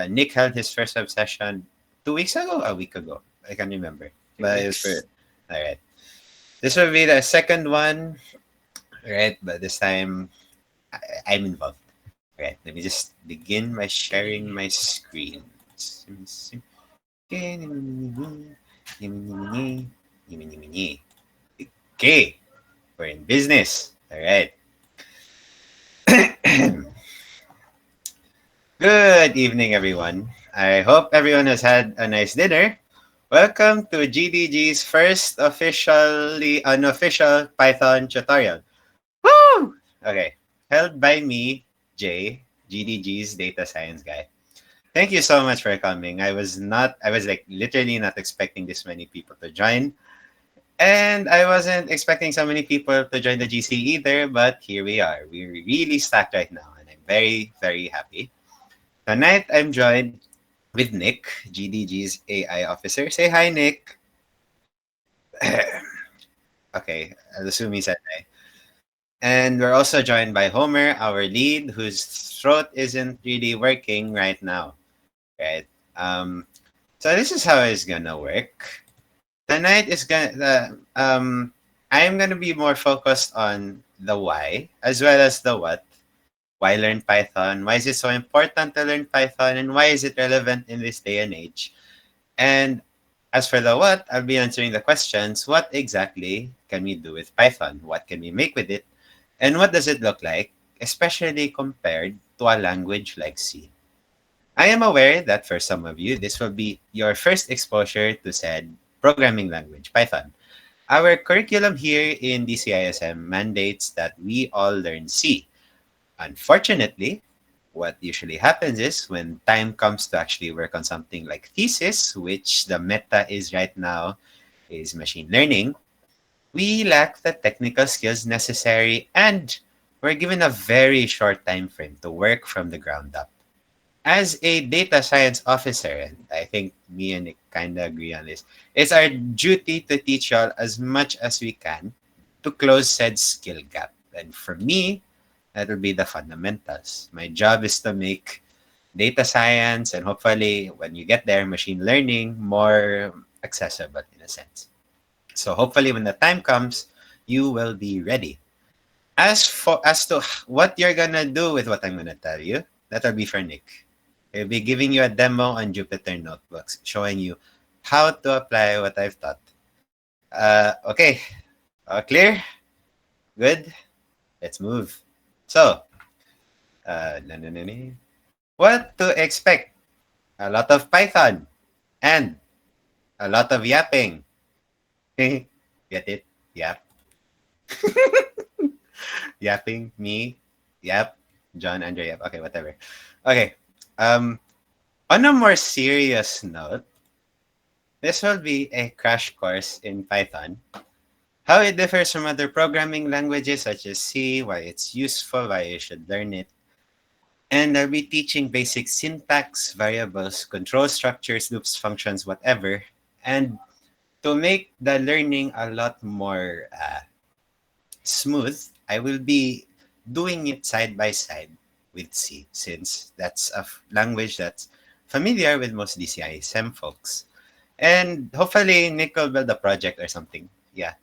Nick held his first web session 2 weeks ago, a week ago. I can't remember. Two But it was for weeks. all right. This will be the second one, right? But this time I'm involved. Right. Let me just begin by sharing my screen. Okay, we're in business. All right. Good evening, everyone. I hope everyone has had a nice dinner. Welcome to GDG's first officially unofficial Python tutorial. Woo! Okay, held by me, Jay, GDG's data science guy. Thank you so much for coming. I was like literally not expecting this many people to join. And I wasn't expecting so many people to join the GC either, but here we are. We're really stacked right now, and I'm very, very happy. Tonight, I'm joined with Nick, GDG's AI officer. Say hi, Nick. Okay, I'll assume he said hi. And we're also joined by Homer, our lead, whose throat isn't really working right now. Right. So this is how it's gonna work. Tonight is gonna I'm gonna be more focused on the why as well as the what. Why learn Python? Why is it so important to learn Python? And why is it relevant in this day and age? And as for the what, I'll be answering the questions. What exactly can we do with Python? What can we make with it? And what does it look like, especially compared to a language like C? I am aware that for some of you, this will be your first exposure to said programming language, Python. Our curriculum here in DCISM mandates that we all learn C. Unfortunately, what usually happens is when time comes to actually work on something like thesis, which the meta is right now, is machine learning, we lack the technical skills necessary and we're given a very short time frame to work from the ground up. As a data science officer, and I think me and Nick kind of agree on this, it's our duty to teach y'all as much as we can to close said skill gap. And for me, that'll be the fundamentals. My job is to make data science and hopefully when you get there, machine learning more accessible in a sense. So hopefully when the time comes, you will be ready. As to what you're gonna do with what I'm gonna tell you, that'll be for Nick. He'll be giving you a demo on Jupyter Notebooks, showing you how to apply what I've taught. Okay, clear? Good. Let's move. So, na, na, na, na. What to expect? A lot of Python and a lot of yapping. Get it? Yap. Yapping, me, yap, John, Andre Yap. Okay, whatever. Okay. On a more serious note, this will be a crash course in Python. How it differs from other programming languages such as C, why it's useful, why you should learn it. And I'll be teaching basic syntax, variables, control structures, loops, functions, whatever. And to make the learning a lot more smooth, I will be doing it side by side with C, since that's a language that's familiar with most DCISM folks. And hopefully Nick will build a project or something. Yeah.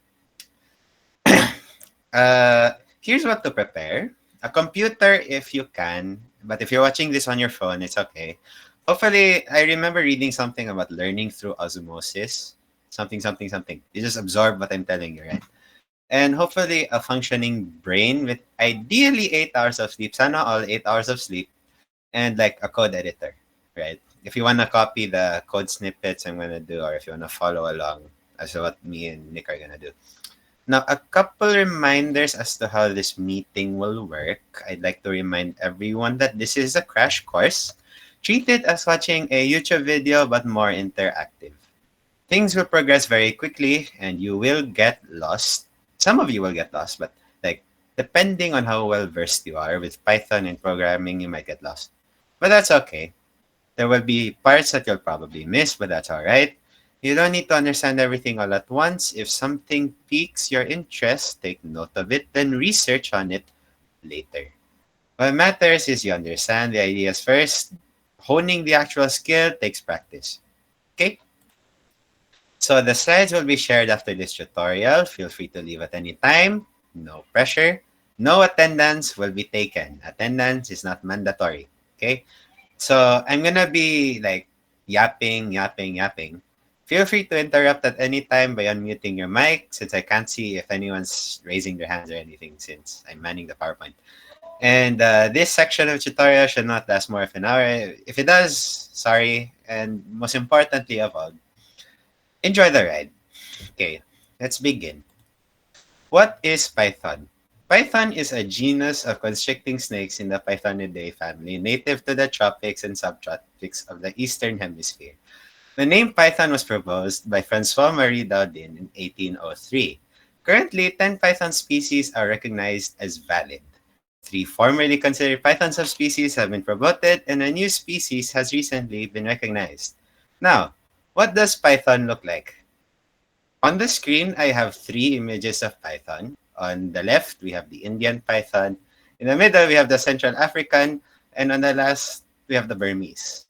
Here's what to prepare. A computer if you can, but if you're watching this on your phone, it's okay. Hopefully, I remember reading something about learning through osmosis. Something, something, something. You just absorb what I'm telling you, right? And hopefully a functioning brain with ideally 8 hours of sleep. Sana all 8 hours of sleep and like a code editor, right? If you want to copy the code snippets I'm going to do, or if you want to follow along as to what me and Nick are going to do. Now, a couple reminders as to how this meeting will work. I'd like to remind everyone that this is a crash course. Treat it as watching a YouTube video, but more interactive. Things will progress very quickly and you will get lost. Some of you will get lost, but like depending on how well versed you are with Python and programming, you might get lost. But that's okay. There will be parts that you'll probably miss, but that's all right. You don't need to understand everything all at once. If something piques your interest, take note of it, then research on it later. What matters is you understand the ideas first, Honing the actual skill takes practice. Okay? So the slides will be shared after this tutorial. Feel free to leave at any time. No pressure. No attendance will be taken. Attendance is not mandatory. Okay? So I'm gonna be like yapping, yapping, yapping. Feel free to interrupt at any time by unmuting your mic since I can't see if anyone's raising their hands or anything since I'm manning the PowerPoint. And this section of tutorial should not last more of an hour. If it does, sorry. And most importantly of all, enjoy the ride. Okay, let's begin. What is Python? Python is a genus of constricting snakes in the Pythonidae family, native to the tropics and subtropics of the Eastern Hemisphere. The name Python was proposed by François-Marie Daudin in 1803. Currently, 10 Python species are recognized as valid. 3 formerly considered Python subspecies have been promoted, and a new species has recently been recognized. Now, what does Python look like? On the screen, I have 3 images of Python. On the left, we have the Indian Python. In the middle, we have the Central African. And on the last, we have the Burmese.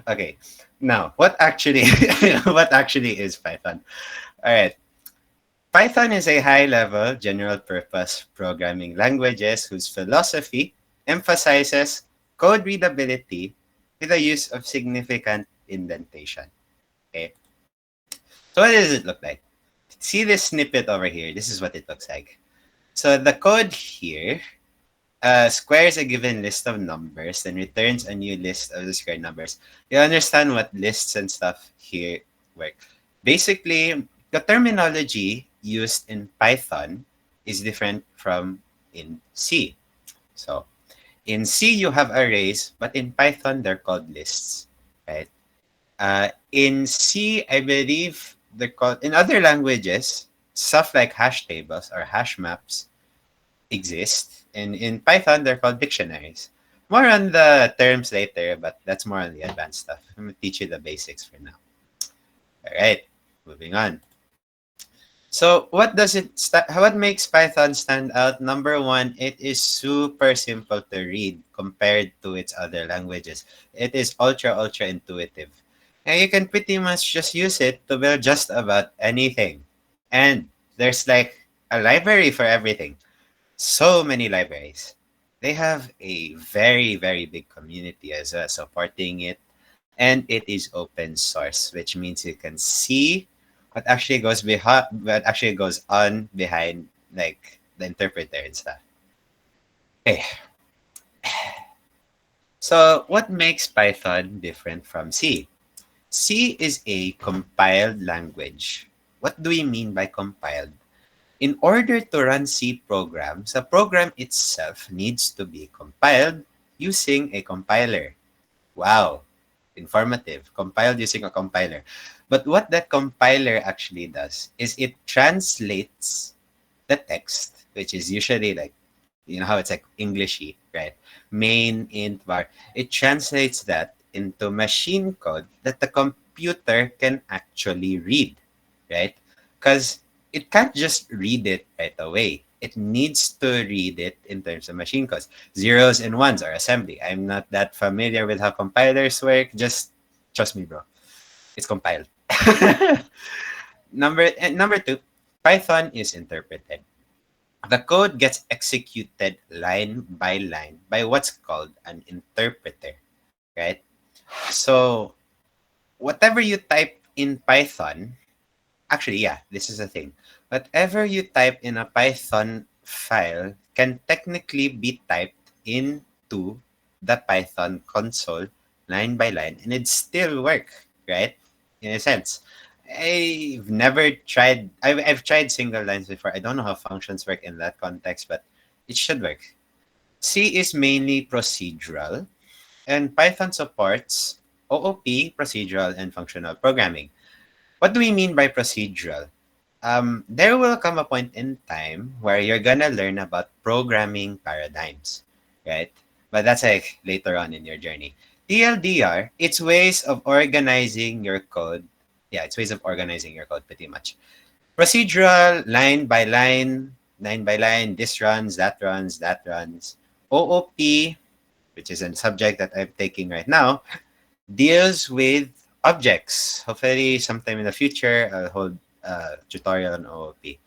Okay, now what actually what actually is Python? All right, Python is a high-level general-purpose programming languages whose philosophy emphasizes code readability with the use of significant indentation. Okay, so what does it look like? See this snippet over here. This is what it looks like. So the code here squares a given list of numbers, then returns a new list of the squared numbers. You understand what lists and stuff here work. Basically, the terminology used in Python is different from in C. So, in C, you have arrays, but in Python, they're called lists, right? In C, I believe they're called, in other languages, stuff like hash tables or hash maps exist. And in Python, they're called dictionaries. More on the terms later, but that's more on the advanced stuff. I'm going to teach you the basics for now. All right, moving on. So what makes Python stand out? Number one, it is super simple to read compared to its other languages. It is ultra intuitive. And you can pretty much just use it to build just about anything. And there's like a library for everything. So many libraries. They have a very big community as well supporting it, and it is open source, which means you can see what actually goes on behind like the interpreter and stuff. Okay. So what makes Python different from C? C is a compiled language. What do we mean by compiled? In order to run C programs, the program itself needs to be compiled using a compiler. Wow, informative. Compiled using a compiler. But what that compiler actually does is it translates the text, which is usually like, you know how it's like Englishy, right? Main, int, var. It translates that into machine code that the computer can actually read, right? Because it can't just read it right away. It needs to read it in terms of machine codes. Zeros and ones are assembly. I'm not that familiar with how compilers work. Just trust me, bro. It's compiled. Number two, Python is interpreted. The code gets executed line by line by what's called an interpreter, right? So whatever you type in Python, actually, yeah, this is the thing. Whatever you type in a Python file can technically be typed into the Python console line by line and it still work, right? In a sense. I've tried single lines before. I don't know how functions work in that context, but it should work. C is mainly procedural and Python supports OOP, procedural and functional programming. What do we mean by procedural? There will come a point in time where you're gonna learn about programming paradigms, right? But that's like later on in your journey. TLDR, it's ways of organizing your code. Yeah, it's ways of organizing your code pretty much. Procedural, line by line, this runs, that runs, that runs. OOP, which is a subject that I'm taking right now, deals with objects. Hopefully, sometime in the future, I'll hold a tutorial on OOP.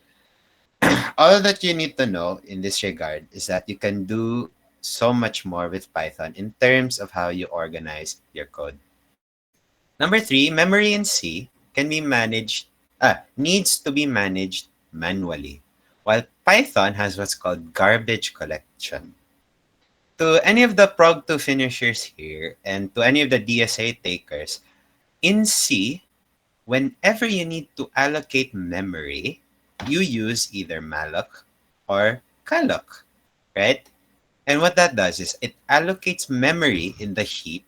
All that you need to know in this regard is that you can do so much more with Python in terms of how you organize your code. Number three, memory in C can be managed, needs to be managed manually, while Python has what's called garbage collection. To any of the Prog 2 finishers here and to any of the DSA takers, in C, whenever you need to allocate memory, you use either malloc or calloc, right? And what that does is it allocates memory in the heap.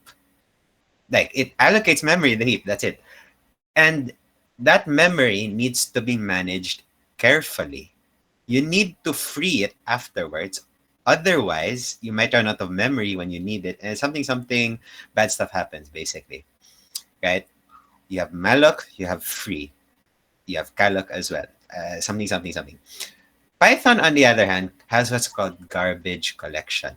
Like it allocates memory in the heap, that's it. And that memory needs to be managed carefully. You need to free it afterwards. Otherwise, you might run out of memory when you need it, and something bad stuff happens basically, right? You have malloc, you have free, you have calloc as well. Something. Python, on the other hand, has what's called garbage collection.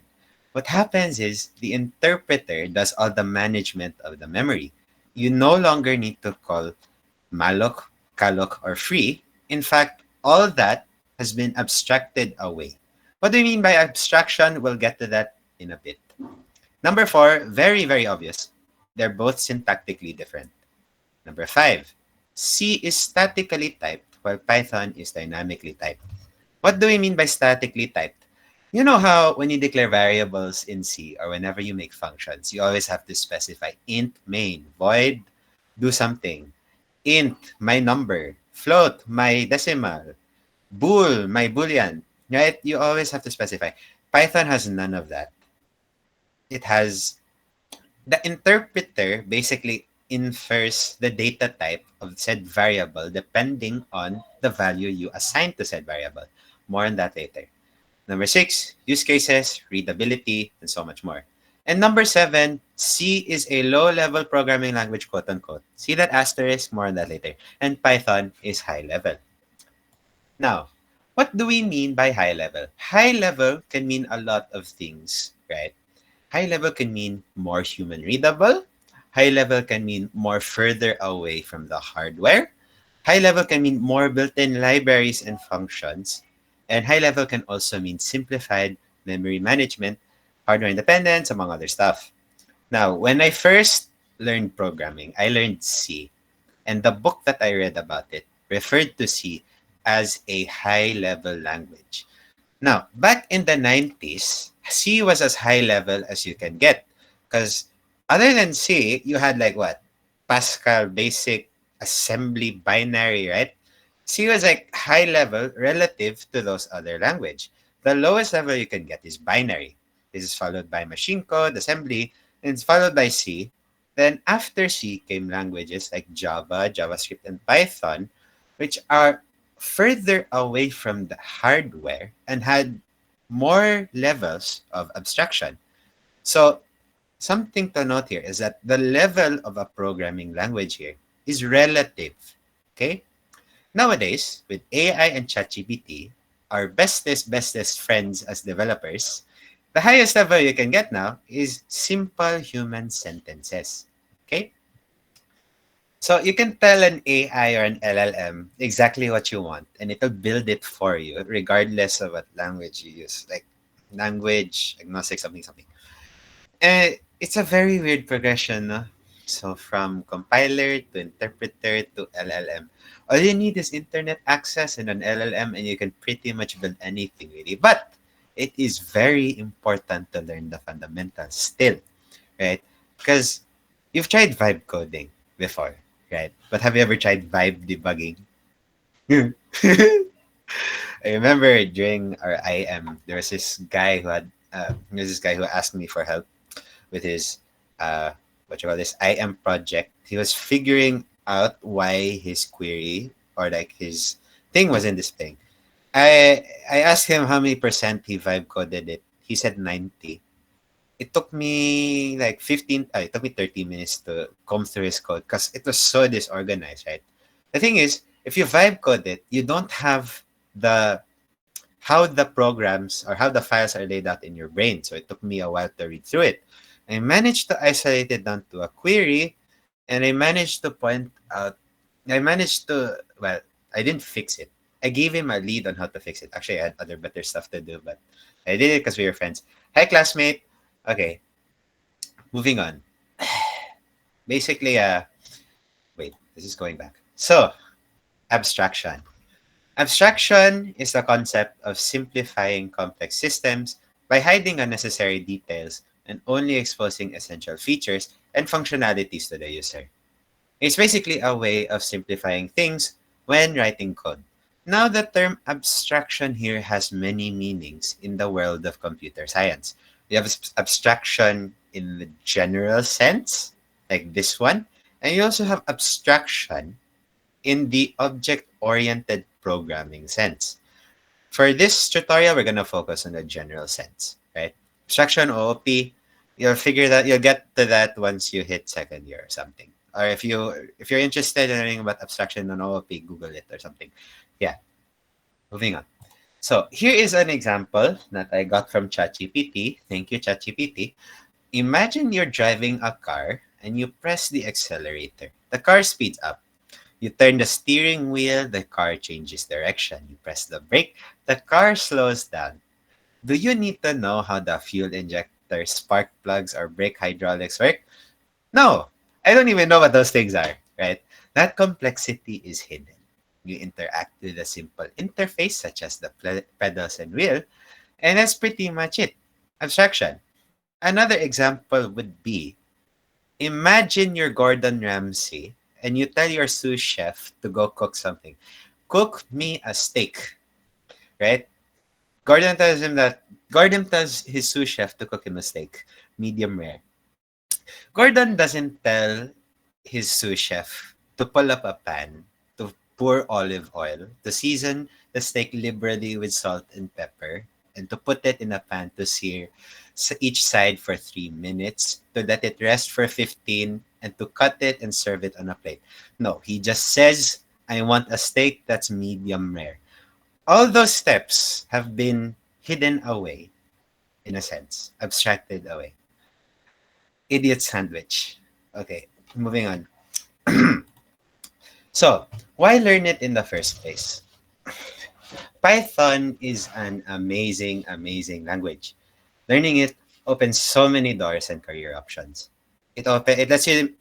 What happens is the interpreter does all the management of the memory. You no longer need to call malloc, calloc, or free. In fact, all that has been abstracted away. What do you mean by abstraction? We'll get to that in a bit. Number four, very obvious. They're both syntactically different. Number five, C is statically typed while Python is dynamically typed. What do we mean by statically typed? You know how when you declare variables in C or whenever you make functions, you always have to specify int main, void, do something, int, my number, float, my decimal, bool, my boolean, right? You always have to specify. Python has none of that. It has the interpreter basically infers the data type of said variable depending on the value you assign to said variable. More on that later. Number six, use cases, readability, and so much more. And number seven, C is a low-level programming language, quote unquote. See that asterisk? More on that later. And Python is high level. Now, what do we mean by high level? High level can mean a lot of things, right? High level can mean more human readable. High level can mean more further away from the hardware. High level can mean more built-in libraries and functions. And high level can also mean simplified memory management, hardware independence, among other stuff. Now, when I first learned programming, I learned C. And the book that I read about it referred to C as a high-level language. Now, back in the 90s, C was as high level as you can get. Because other than C, you had like what? Pascal, basic, assembly, binary, right? C was like high level relative to those other language. The lowest level you can get is binary. This is followed by machine code, assembly, and it's followed by C. Then after C came languages like Java, JavaScript, and Python, which are further away from the hardware and had more levels of abstraction. So something to note here is that the level of a programming language here is relative. Okay? Nowadays, with AI and ChatGPT, our bestest friends as developers, the highest level you can get now is simple human sentences. Okay? So you can tell an AI or an LLM exactly what you want, and it'll build it for you, regardless of what language you use, like language agnostic, something. And it's a very weird progression. No? So from compiler to interpreter to LLM, all you need is internet access and an LLM, and you can pretty much build anything really. But it is very important to learn the fundamentals still, right? Because you've tried vibe coding before, right? But have you ever tried vibe debugging? I remember during our IM, there was this guy who asked me for help with his what you call this IM project. He was figuring out why his query or like his thing wasn't displaying. I asked him how many percent he vibe coded it. He said 90. It took me like it took me 30 minutes to comb through his code because it was so disorganized, right? The thing is, if you vibe code it, you don't have the how the programs or how the files are laid out in your brain. So it took me a while to read through it. I managed to isolate it down to a query, and I managed to point out, I managed to, well, I didn't fix it. I gave him a lead on how to fix it. Actually, I had other better stuff to do, but I did it because we were friends. Hi, classmate. Okay, moving on. Basically, wait, this is going back. So, abstraction. Abstraction is the concept of simplifying complex systems by hiding unnecessary details and only exposing essential features and functionalities to the user. It's basically a way of simplifying things when writing code. Now, the term abstraction here has many meanings in the world of computer science. You have abstraction in the general sense, like this one, and you also have abstraction in the object-oriented programming sense. For this tutorial, we're going to focus on the general sense, right? Abstraction OOP, you'll get to that once you hit second year or something. Or if you're interested in learning about abstraction on OOP, Google it or something. Yeah, moving on. So here is an example that I got from ChatGPT. Thank you, ChatGPT. Imagine you're driving a car and you press the accelerator. The car speeds up. You turn the steering wheel, the car changes direction. You press the brake, the car slows down. Do you need to know how the fuel injector, spark plugs, or brake hydraulics work? No, I don't even know what those things are, right? That complexity is hidden. You interact with a simple interface such as the pedals and wheel, and that's pretty much it. Abstraction. Another example would be, imagine you're Gordon Ramsay and you tell your sous chef to go cook something. Cook me a steak, right? Gordon tells his sous chef to cook him a steak, medium rare. Gordon doesn't tell his sous chef to pull up a pan, to pour olive oil, to season the steak liberally with salt and pepper, and to put it in a pan to sear each side for 3 minutes, to let it rest for 15, and to cut it and serve it on a plate. No, he just says, I want a steak that's medium rare. All those steps have been hidden away, in a sense, abstracted away. Idiot sandwich. Okay, moving on. So, why learn it in the first place? Python is an amazing, amazing language. Learning it opens so many doors and career options. It lets you.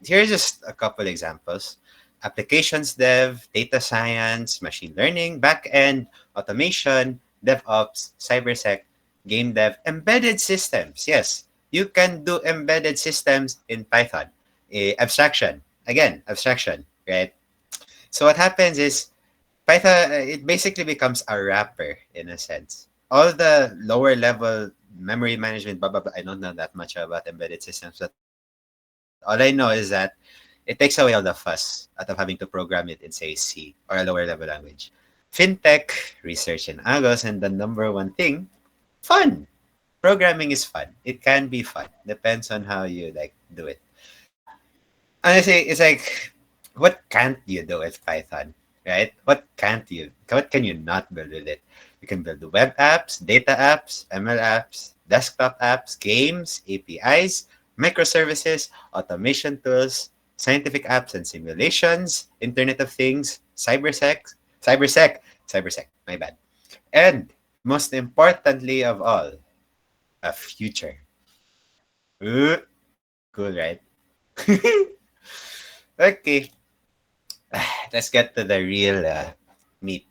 Here's just a couple examples: applications dev, data science, machine learning, backend, automation, DevOps, cybersec, game dev, embedded systems. Yes, you can do embedded systems in Python. Abstraction. Again, abstraction, right? So what happens is Python, it basically becomes a wrapper in a sense. All the lower level memory management, blah, blah, blah, I don't know that much about embedded systems, but all I know is that it takes away all the fuss out of having to program it in, say, C or a lower level language. Fintech, research in Agos, and the number one thing, fun. Programming is fun. It can be fun. Depends on how you like do it. Honestly, it's like, what can't you do with Python, right? What can you not build with it? You can build web apps, data apps, ML apps, desktop apps, games, APIs, microservices, automation tools, scientific apps and simulations, Internet of Things, cybersec, my bad. And most importantly of all, a future. Ooh, cool, right? Okay, let's get to the real meat.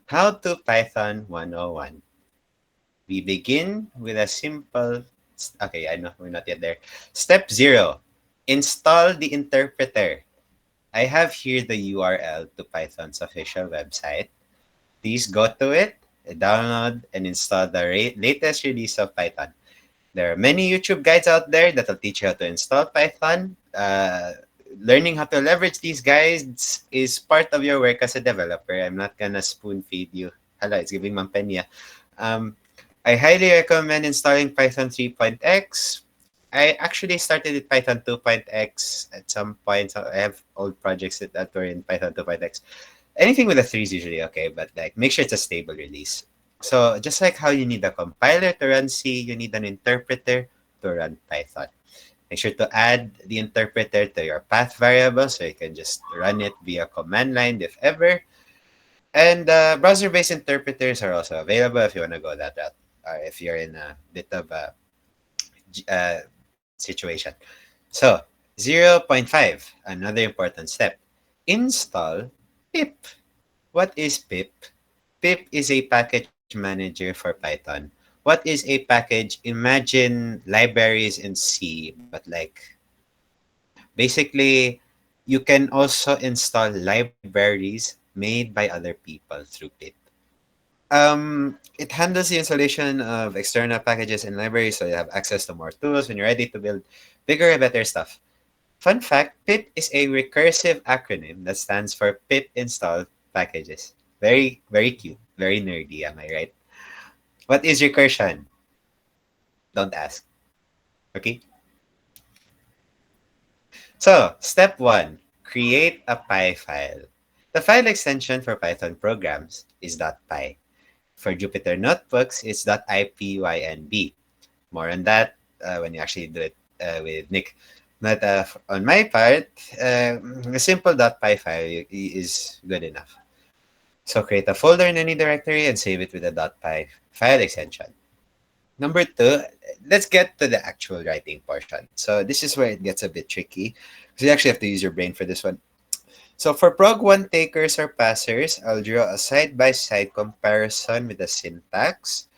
How to Python 101. We begin with a simple, okay, I know we're not yet there. Step 0, install the interpreter. I have here the URL to Python's official website. Please go to it, download, and install the latest release of Python. There are many YouTube guides out there that will teach you how to install Python. Learning how to leverage these guides is part of your work as a developer. I'm not gonna spoon feed you. Hala, it's giving Mampenya. I highly recommend installing Python 3.x. I actually started with Python 2.x at some point. So I have old projects that were in Python 2.x. Anything with a 3 is usually okay, but like make sure it's a stable release. So just like how you need a compiler to run C, you need an interpreter to run Python. Make sure to add the interpreter to your path variable so you can just run it via command line if ever. And browser-based interpreters are also available if you want to go that route, or if you're in a bit of a situation. So 0.5, another important step. Install pip. What is pip? Pip is a package manager for Python. What is a package? Imagine libraries in C, but like basically you can also install libraries made by other people through pip. It handles the installation of external packages and libraries, so you have access to more tools when you're ready to build bigger and better stuff. Fun fact, pip is a recursive acronym that stands for pip install packages. Very, very cute. Very nerdy, am I right? What is recursion? Don't ask. Okay? So, step one, create a Py file. The file extension for Python programs is .py. For Jupyter Notebooks, it's .ipynb. More on that when you actually do it with Nick. But on my part, a simple .py file is good enough. So create a folder in any directory and save it with a .py file extension. Number two, let's get to the actual writing portion. So this is where it gets a bit tricky because you actually have to use your brain for this one. So for Prog 1 takers or passers, I'll draw a side-by-side comparison with the syntax,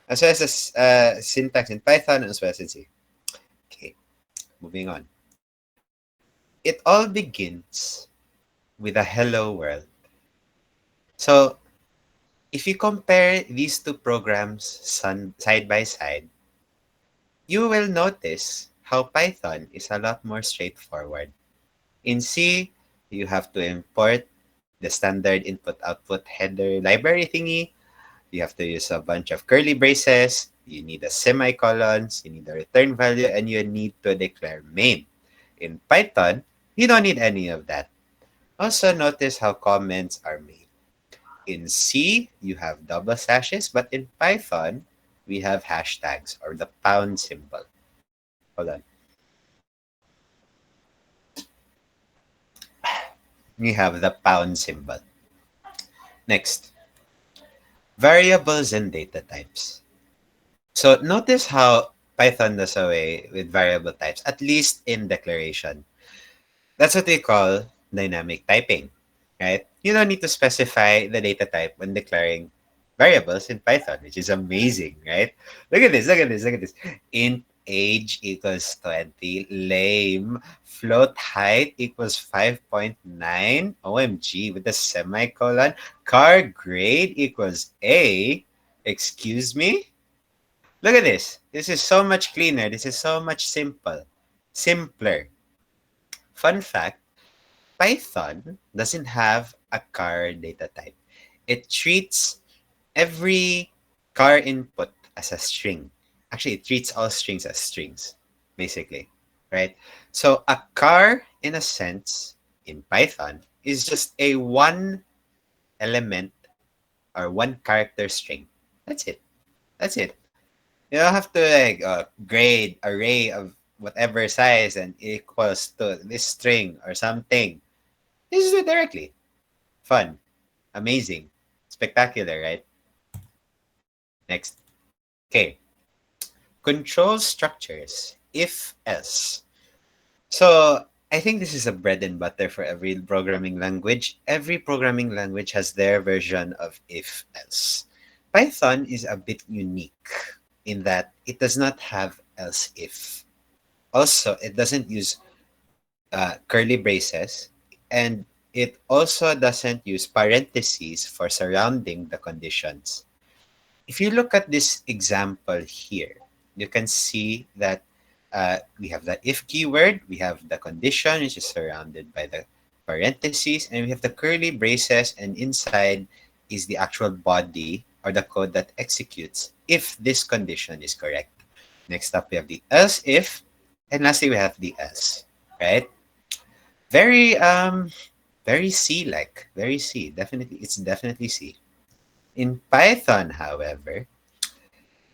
as well as the syntax in Python as well as in C. Okay, moving on. It all begins with a hello world. So if you compare these two programs side by side, you will notice how Python is a lot more straightforward. In C, you have to import the standard input-output header library thingy. You have to use a bunch of curly braces. You need a semicolons. You need a return value, and you need to declare main. In Python, you don't need any of that. Also, notice how comments are made. In C, you have double slashes, but in Python, we have hashtags or the pound symbol. Hold on. We have the pound symbol. Next, variables and data types. So notice how Python does away with variable types, at least in declaration. That's what we call dynamic typing, right? You don't need to specify the data type when declaring variables in Python, which is amazing, right? Look at this, look at this, look at this. Int age equals 20, lame. Float height equals 5.9, OMG, with a semicolon. Car grade equals A, excuse me? Look at this. This is so much cleaner. This is so much simpler. Fun fact, Python doesn't have a car data type. It treats every car input as a string. Actually, it treats all strings as strings, basically, right? So a car, in a sense, in Python, is just a one element or one character string. That's it. That's it. You don't have to like grade array of whatever size and equals to this string or something. This is it directly. Fun. Amazing. Spectacular, right? Next. Okay. Control structures. If else. So I think this is a bread and butter for every programming language. Every programming language has their version of if else. Python is a bit unique in that it does not have else if. Also, it doesn't use curly braces, and it also doesn't use parentheses for surrounding the conditions. If you look at this example here, you can see that we have the if keyword, we have the condition, which is surrounded by the parentheses, and we have the curly braces, and inside is the actual body or the code that executes if this condition is correct. Next up, we have the else if, and lastly, we have the else, right? Very Very C-like, very C. Definitely, it's definitely C. In Python, however,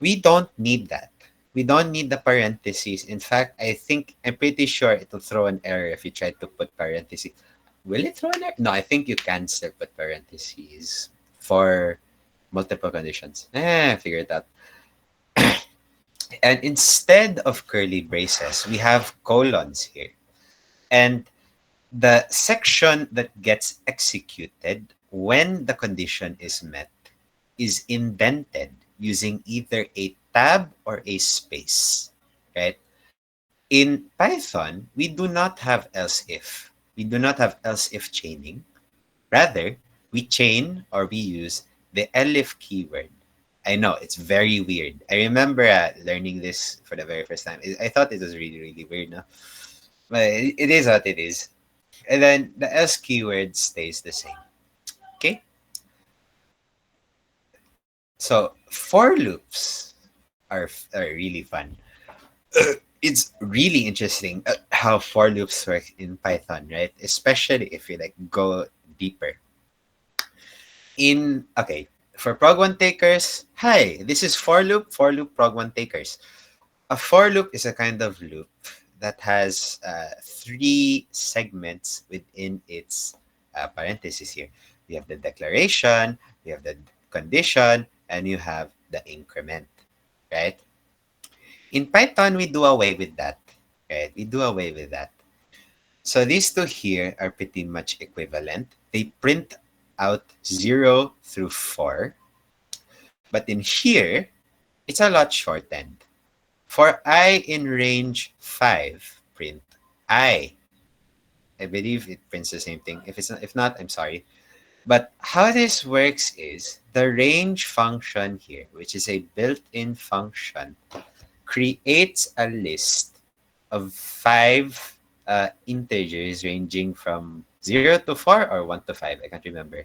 we don't need that. We don't need the parentheses. In fact, I'm pretty sure it'll throw an error if you try to put parentheses. Will it throw an error? No, I think you can still put parentheses for multiple conditions. Figure it out. And instead of curly braces, we have colons here. And the section that gets executed when the condition is met is indented using either a tab or a space, right? In Python, we do not have else if. We do not have else if chaining. Rather, we chain or we use the elif keyword. I know it's very weird. I remember learning this for the very first time. I thought it was really, really weird, no? But it is what it is. And then the else keyword stays the same. Okay? So for loops are really fun. It's really interesting how for loops work in Python, right? Especially if you like go deeper. In okay, for prog one takers, hi, this is for loop prog one takers. A for loop is a kind of loop that has three segments within its parentheses here. You have the declaration, you have the condition, and you have the increment, right? In Python, we do away with that, right? We do away with that. So these two here are pretty much equivalent. They print out 0 through 4. But in here, it's a lot shortened. For I in range 5, print I. I believe it prints the same thing. If not, I'm sorry. But how this works is the range function here, which is a built-in function, creates a list of 5 integers ranging from 0 to 4 or 1 to 5. I can't remember.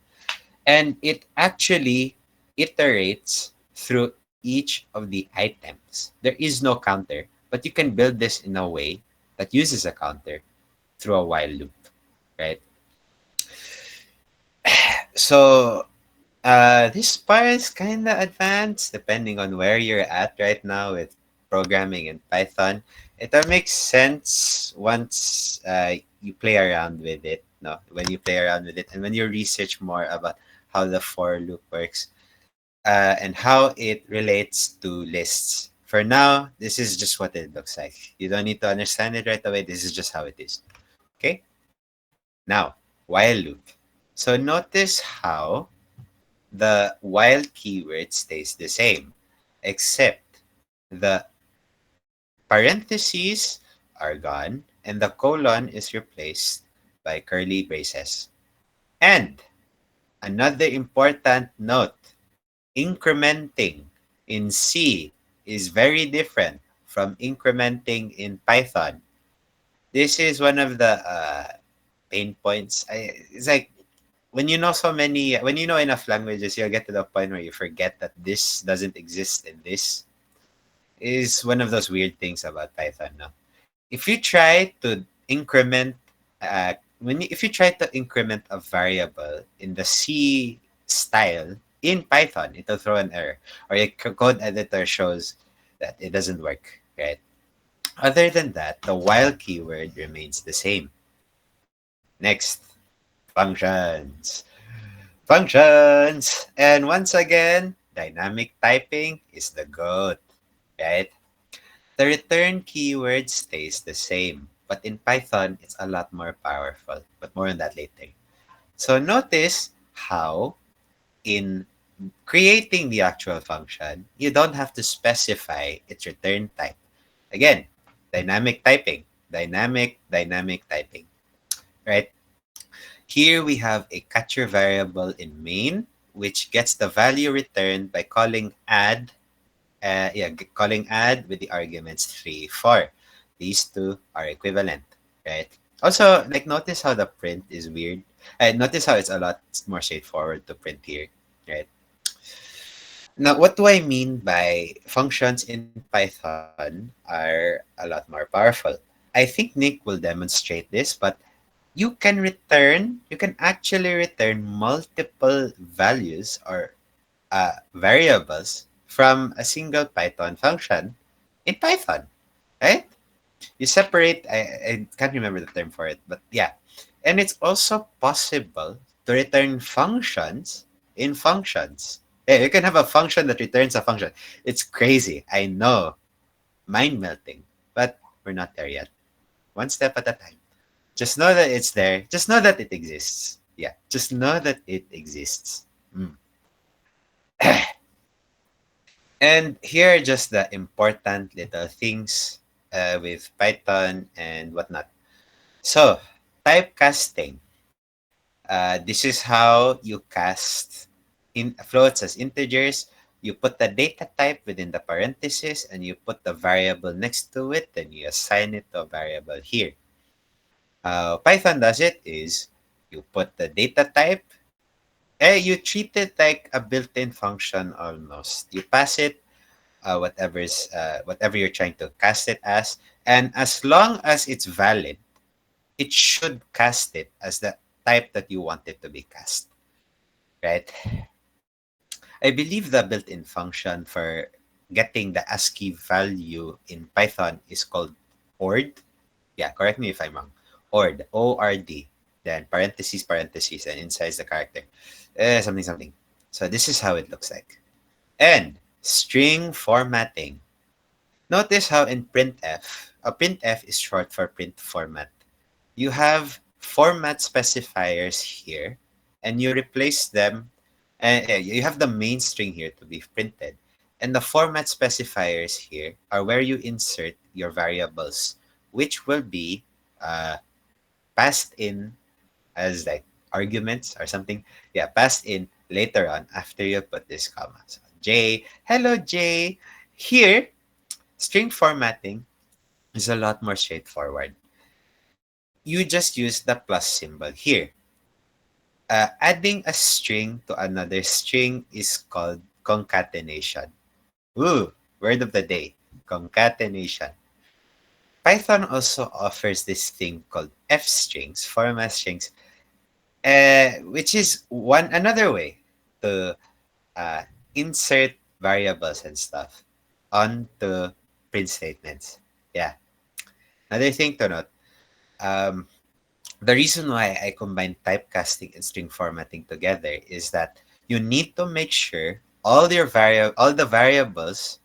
And it actually iterates through each of the items. There is no counter, but you can build this in a way that uses a counter through a while loop, right? So this part is kind of advanced depending on where you're at right now with programming in Python. It makes sense once you play around with it. No, when you play around with it and when you research more about how the for loop works and how it relates to lists. For now, this is just what it looks like. You don't need to understand it right away. This is just how it is. Okay? Now, while loop. So notice how the while keyword stays the same, except the parentheses are gone and the colon is replaced by curly braces. And another important note, incrementing in C is very different from incrementing in Python. This is one of the pain points. It's like when you know enough languages, you'll get to the point where you forget that this doesn't exist in this. Is one of those weird things about Python. No, if you try to increment, if you try to increment a variable in the C style in Python, it'll throw an error, or your code editor shows that it doesn't work. Right. Other than that, the while keyword remains the same. Next, functions. Functions. And once again, dynamic typing is the goat, right? The return keyword stays the same, but in Python, it's a lot more powerful. But more on that later. So notice how in creating the actual function, you don't have to specify its return type. Again, dynamic typing, dynamic typing, right? Here we have a catcher variable in main, which gets the value returned by calling add, calling add with the arguments 3, 4. These two are equivalent, right? Also, like notice how the print is weird. Notice how it's a lot more straightforward to print here, right? Now, what do I mean by functions in Python are a lot more powerful? I think Nick will demonstrate this, but you can actually return multiple values or variables from a single Python function in Python, right? You separate, I can't remember the term for it, but yeah. And it's also possible to return functions in functions. Yeah, you can have a function that returns a function. It's crazy. I know. Mind melting. But we're not there yet. One step at a time. Just know that it's there. Just know that it exists. Yeah. Just know that it exists. Mm. And here are just the important little things with Python and whatnot. So, typecasting. This is how you cast in floats as integers. You put the data type within the parentheses and you put the variable next to it, and you assign it to a variable here. How Python does it is you put the data type, you treat it like a built-in function almost. You pass it whatever you're trying to cast it as, and as long as it's valid, it should cast it as the type that you want it to be cast, right? I believe the built-in function for getting the ASCII value in Python is called ord. Yeah, correct me if I'm wrong. Ord, O-R-D, then parentheses, parentheses, and inside the character. Something, something. So this is how it looks like. And string formatting. Notice how in printf, a printf is short for print format. You have format specifiers here, and you replace them, and you have the main string here to be printed, and the format specifiers here are where you insert your variables, which will be uh, passed in as like arguments or something. Yeah, passed in later on after you put this comma. So J, hello J. Here, string formatting is a lot more straightforward. You just use the plus symbol here. Adding a string to another string is called concatenation. Ooh, word of the day, concatenation. Python also offers this thing called f strings, format strings, which is one another way to uh, insert variables and stuff onto print statements. Yeah. Another thing to note, um, the reason why I combine typecasting and string formatting together is that you need to make sure all the variables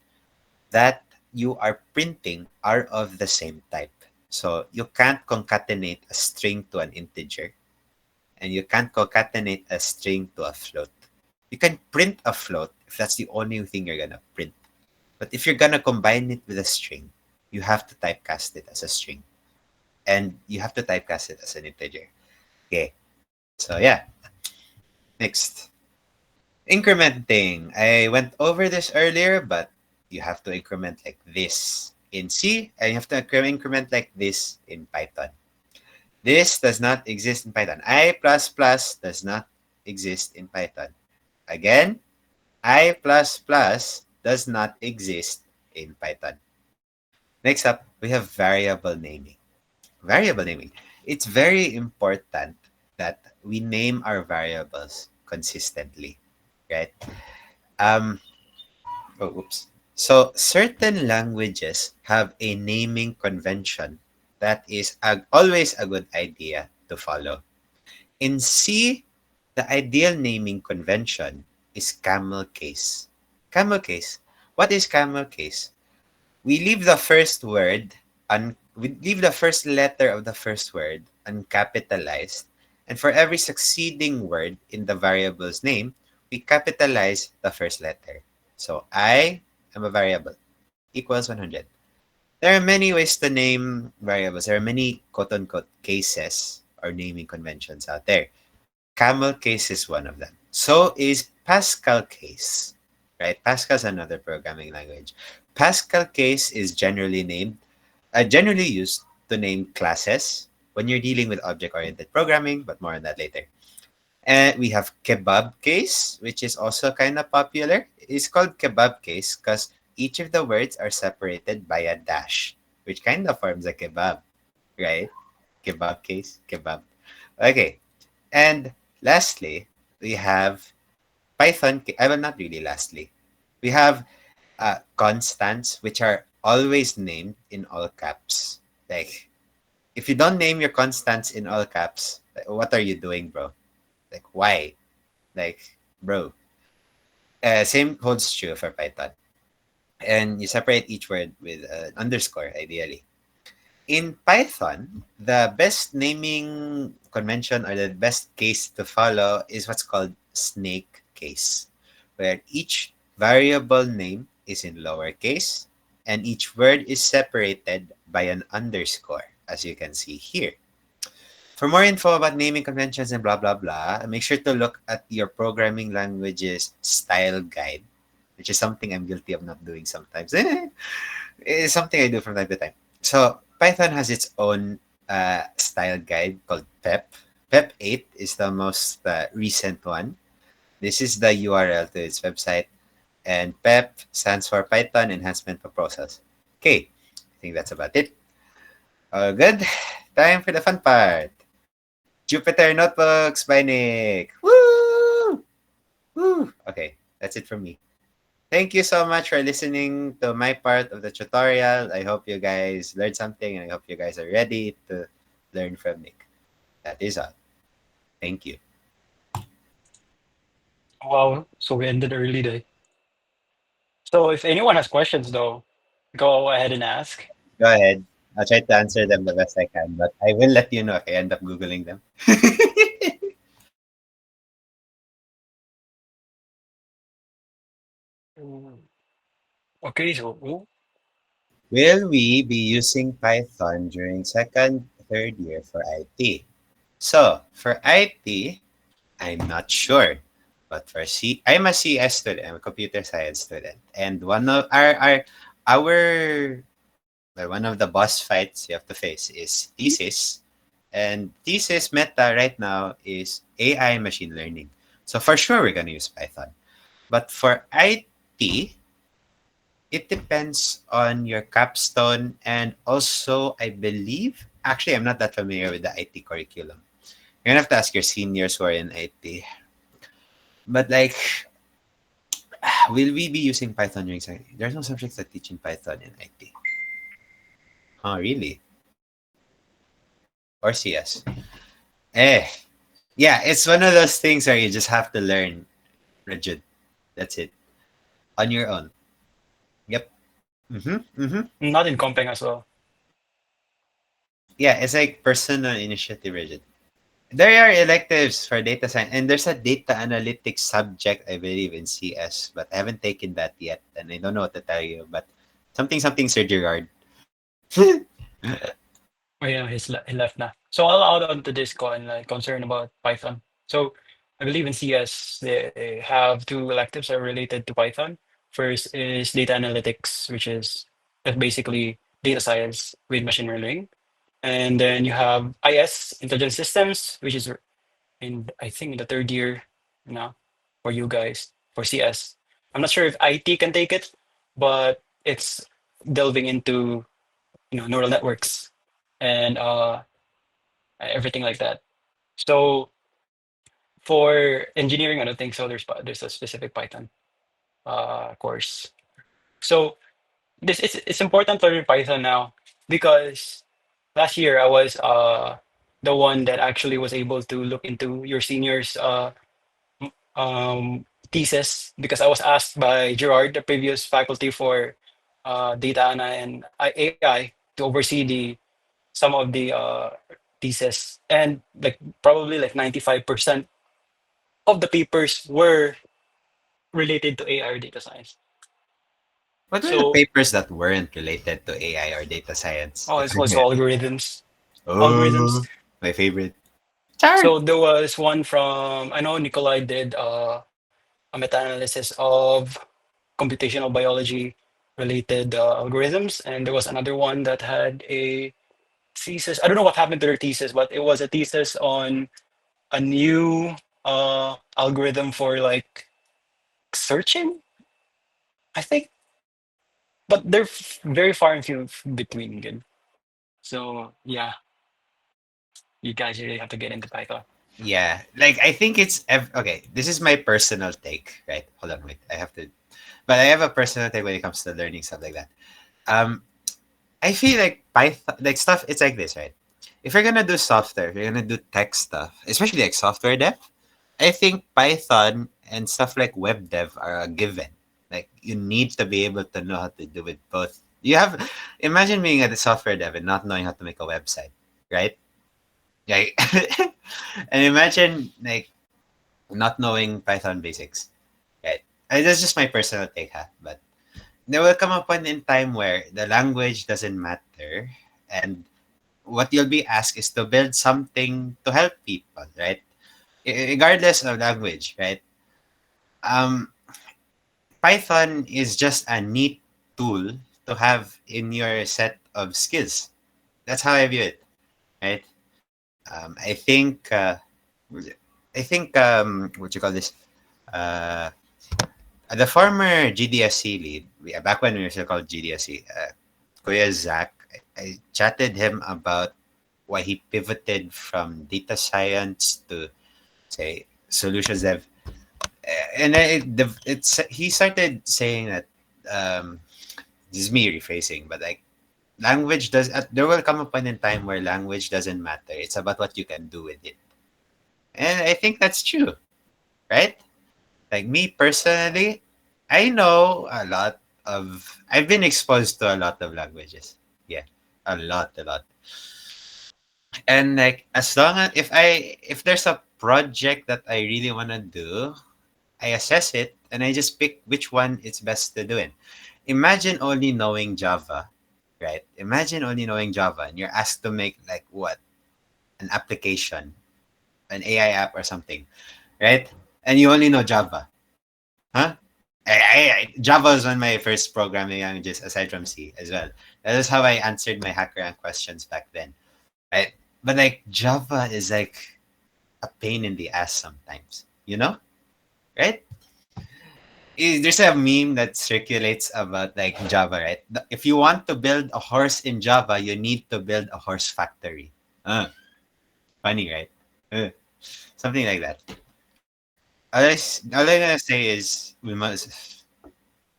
that you are printing are of the same type. So you can't concatenate a string to an integer, and you can't concatenate a string to a float. You can print a float if that's the only thing you're gonna print. But if you're gonna combine it with a string, you have to typecast it as a string. And you have to typecast it as an integer. Okay. So yeah. Next. Incrementing. I went over this earlier, but you have to increment like this in C, and you have to increment like this in Python. This does not exist in Python. I++ does not exist in Python. Again, I++ does not exist in Python. Next up, we have variable naming. Variable naming. It's very important that we name our variables consistently, right? Um, oops. So certain languages have a naming convention that is always a good idea to follow. In C, the ideal naming convention is camel case. Camel case. What is camel case? We leave the first letter of the first word uncapitalized, and for every succeeding word in the variable's name, we capitalize the first letter. So I am a variable equals 100. There are many ways to name variables. There are many quote unquote cases or naming conventions out there. Camel case is one of them. So is Pascal case, right? Pascal's another programming language. Pascal case is generally used to name classes when you're dealing with object-oriented programming, but more on that later. And we have kebab case, which is also kind of popular. It's called kebab case because each of the words are separated by a dash, which kind of forms a kebab, right? Kebab case, kebab. Okay. And lastly, we have Python. Well, not really lastly. We have constants, which are always named in all caps. Like, if you don't name your constants in all caps, like, what are you doing, bro? Like, why? Like, bro. Same holds true for Python. And you separate each word with an underscore, ideally. In Python, the best naming convention or the best case to follow is what's called snake case, where each variable name is in lowercase and each word is separated by an underscore, as you can see here. For more info about naming conventions and blah blah blah, make sure to look at your programming language's style guide, which is something I'm guilty of not doing sometimes. It's something I do from time to time. So Python has its own style guide called PEP. PEP 8 is the most recent one. This is the URL to its website, and PEP stands for Python Enhancement Proposals. Okay, I think that's about it. All good. Time for the fun part. Jupyter Notebooks by Nick. Woo! Woo! Okay, that's it from me. Thank you so much for listening to my part of the tutorial. I hope you guys learned something and I hope you guys are ready to learn from Nick. That is all. Thank you. Wow, so we ended early day. So if anyone has questions though, go ahead and ask. Go ahead. I'll try to answer them the best I can, but I will let you know if I end up Googling them. Mm. Okay, so Will we be using Python during second, third year for IT? So, for IT, I'm not sure. But for I'm a CS student. I'm a computer science student, and one of our one of the boss fights you have to face is thesis, and thesis meta right now is AI machine learning. So for sure we're gonna use Python. But for IT, it depends on your capstone, and also I believe actually I'm not that familiar with the IT curriculum. You're gonna have to ask your seniors who are in IT. But like, will we be using Python during second? There's no subjects that teach in Python in IT. Huh, really? Or CS? Eh. Yeah, it's one of those things where you just have to learn rigid. That's it. On your own. Yep. Mm-hmm. Mm-hmm. not in comping as well. Yeah, it's like personal initiative rigid. There are electives for data science, and there's a data analytics subject, I believe, in CS, but I haven't taken that yet, and I don't know what to tell you. But something Sir Gerard. Oh yeah, he left now. So I'll add on to this concern about Python. So I believe in CS they have two electives that are related to Python. First is data analytics, which is basically data science with machine learning. And then you have IS, intelligent systems, which is in I think in the third year now for you guys for CS. I'm not sure if IT can take it, but it's delving into neural networks and everything like that. So for engineering, I don't think so. There's a specific Python course. So this it's important to learn Python now because last year I was the one that actually was able to look into your seniors thesis because I was asked by Gerard, the previous faculty for data and AI, to oversee the some of the thesis, and like probably like 95% of the papers were related to AI or data science. What were the So papers that weren't related to AI or data science? oh, I it's also forget. algorithms. Algorithms. Oh, my favorite. Char. So there was one from I know Nikolai did a meta-analysis of computational biology related algorithms, and there was another one that had a thesis. I don't know what happened to their thesis, but it was a thesis on a new algorithm for like searching, I think, but they're very far and few between. Good. So yeah, you guys really have to get into Python. Yeah, like I think okay. This is my personal take, right? Hold on, wait. I have to, but I have a personal take when it comes to learning stuff like that. Um, I feel like Python, like stuff. It's like this, right? If you're gonna do software, if you're gonna do tech stuff, especially like software dev, I think Python and stuff like web dev are a given. Like you need to be able to know how to do it both. You have imagine being a software dev and not knowing how to make a website, right? Like, and imagine like not knowing Python basics, right? That's just my personal take, ha. But there will come a point in time where the language doesn't matter, and what you'll be asked is to build something to help people, right? Regardless of language, right? Um, Python is just a neat tool to have in your set of skills. That's how I view it, right? I think, what you call this? Uh, the former GDSC lead, back when we were still called GDSC, Kuya Zach, I chatted him about why he pivoted from data science to say solutions dev. And he started saying that this is me rephrasing, but like language does. There will come a point in time where language doesn't matter. It's about what you can do with it, and I think that's true, right? Like me personally, I know a lot of. I've been exposed to a lot of languages. Yeah, a lot. And like as long as if there's a project that I really wanna do, I assess it and I just pick which one it's best to do in. Imagine only knowing Java, right? Imagine only knowing Java and you're asked to make like what? An application, an AI app or something, right? And you only know Java. Huh? Java was one of my first programming languages aside from C as well. That is how I answered my HackerRank questions back then. Right? But like Java is like a pain in the ass sometimes, you know? Right? There's a meme that circulates about like Java, right? If you want to build a horse in Java, you need to build a horse factory. Uh, funny, right? Uh, something like that. All I'm gonna say is we must.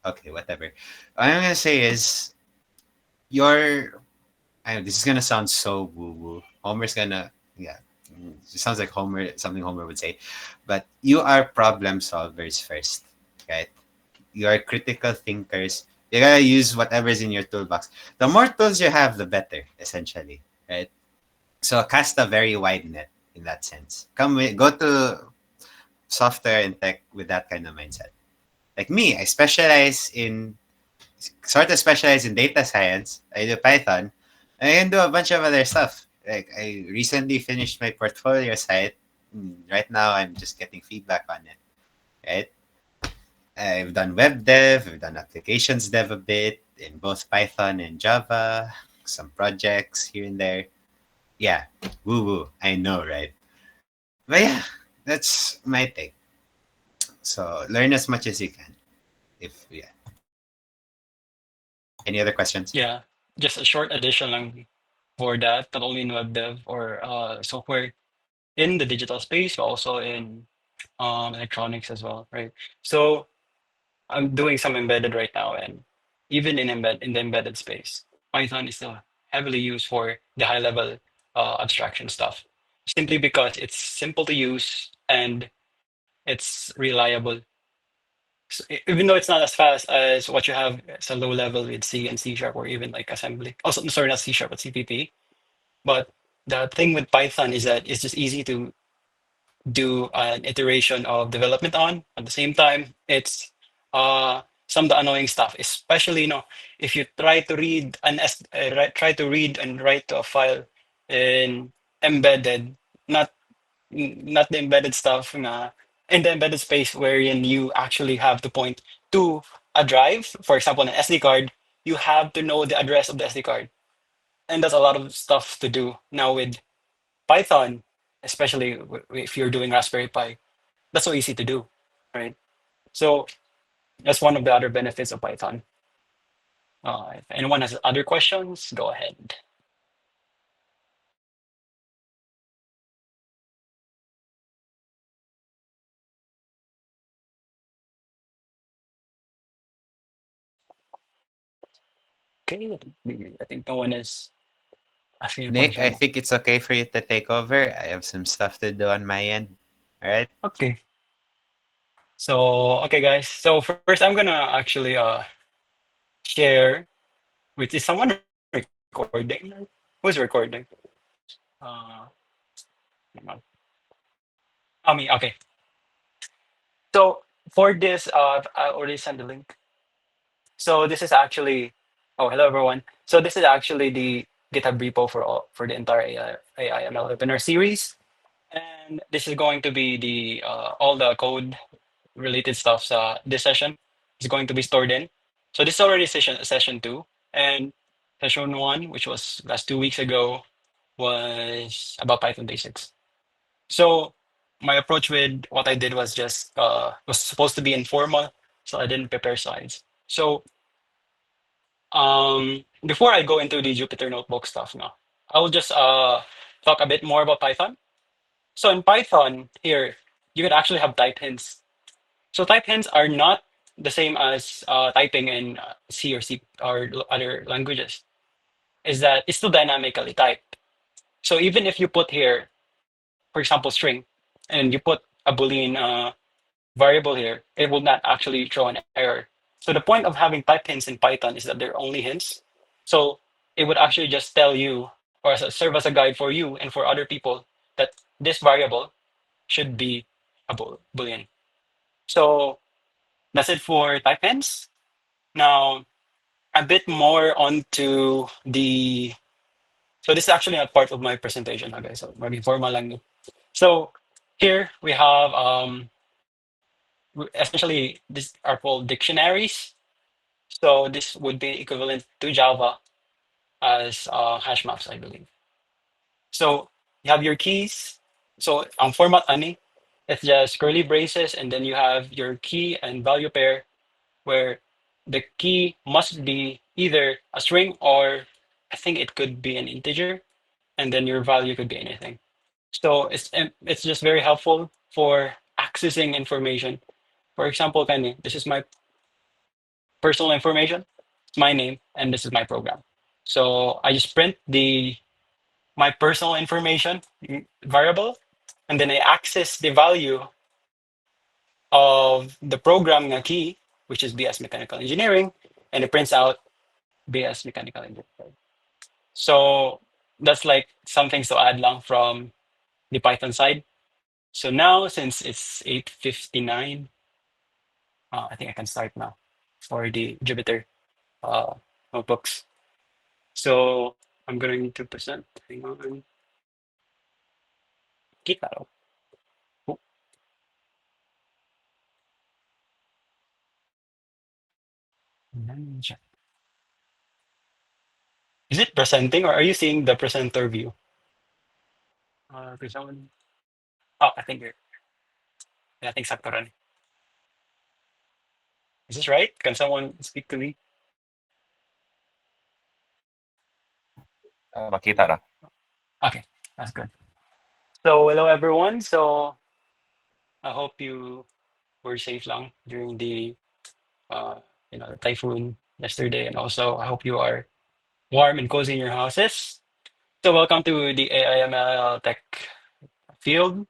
Okay, whatever. All I'm gonna say is your. I know this is gonna sound so woo woo. Homer's gonna yeah. It sounds like Homer something Homer would say, but you are problem solvers first, right? You are critical thinkers. You gotta use whatever's in your toolbox. The more tools you have, the better, essentially, right? So cast a very wide net in that sense. Go to software and tech with that kind of mindset. Like me, I specialize in data science. I do Python. And I can do a bunch of other stuff. Like I recently finished my portfolio site. Right now, I'm just getting feedback on it. Right? I've done web dev. I've done applications dev a bit in both Python and Java. Some projects here and there. Yeah, woo woo. I know, right? But yeah, that's my take. So learn as much as you can. If yeah. Any other questions? Yeah, just a short addition lang for that, not only in web dev or software in the digital space, but also in electronics as well, right? So I'm doing some embedded right now, and even in the embedded space, Python is still heavily used for the high level abstraction stuff, simply because it's simple to use and it's reliable. So, even though it's not as fast as what you have as a low level with C and C sharp or even like assembly. Also, sorry, not C sharp, but CPP. But the thing with Python is that it's just easy to do an iteration of development on. At the same time, it's some of the annoying stuff, especially if you try to read try to read and write to a file in embedded, not not the embedded stuff in the embedded space wherein you actually have to point to a drive, for example, an SD card. You have to know the address of the SD card, and that's a lot of stuff to do now with Python, especially if you're doing Raspberry Pi. That's so easy to do, right? So that's one of the other benefits of Python. If anyone has other questions, go ahead. okay? I think no one is asking any Nick, I question. think it's okay for you to take over. I have some stuff to do on my end. All right. Okay. So, okay, guys. So first, I'm gonna actually share, which is someone recording. Who's recording? Uh, hang on. Me. Okay. So for this, I already sent the link. So this is actually, oh, hello everyone. So this is actually the GitHub repo for the entire AI ML webinar series, and this is going to be the all the code related stuff. This session is going to be stored in. So this is already session two, and session one, which was last 2 weeks ago, was about Python basics. So my approach with what I did was just was supposed to be informal, so I didn't prepare slides. So before I go into the Jupyter Notebook stuff now, I will just talk a bit more about Python. So in Python here, you could actually have type hints. So type hints are not the same as typing in C or C or other languages. Is that it's still dynamically typed. So even if you put here, for example, string, and you put a Boolean variable here, it will not actually throw an error. So the point of having type hints in Python is that they're only hints. So it would actually just tell you or serve as a guide for you and for other people that this variable should be a Boolean. So that's it for type hints. Now, a bit more onto the. So this is actually not part of my presentation, okay? So maybe formal lang. So here we have essentially these are called dictionaries. So this would be equivalent to Java as hash maps, I believe. So you have your keys. So format ani, it's just curly braces, and then you have your key and value pair, where the key must be either a string or I think it could be an integer, and then your value could be anything. So it's just very helpful for accessing information. For example, Kenny, this is my personal information, it's my name, and this is my program. So I just print the my personal information variable, and then I access the value of the program na key, which is BS Mechanical Engineering, and it prints out BS Mechanical Engineering. So that's like some things to add lang from the Python side. So now, since it's 8:59, I think I can start now for the Jupyter uh, notebooks. So I'm going to present. Hang on. Kita raw. Oh, nandiyan siya. Is it presenting or are you seeing the presenter view? Could someone? Oh, I think you're. I think sakto rin. Is this right? Can someone speak to me? Makita ra. Okay, that's good. So hello everyone. So I hope you were safe lang during the uh, the typhoon yesterday, and also I hope you are warm and cozy in your houses. So welcome to the AIML Tech Field.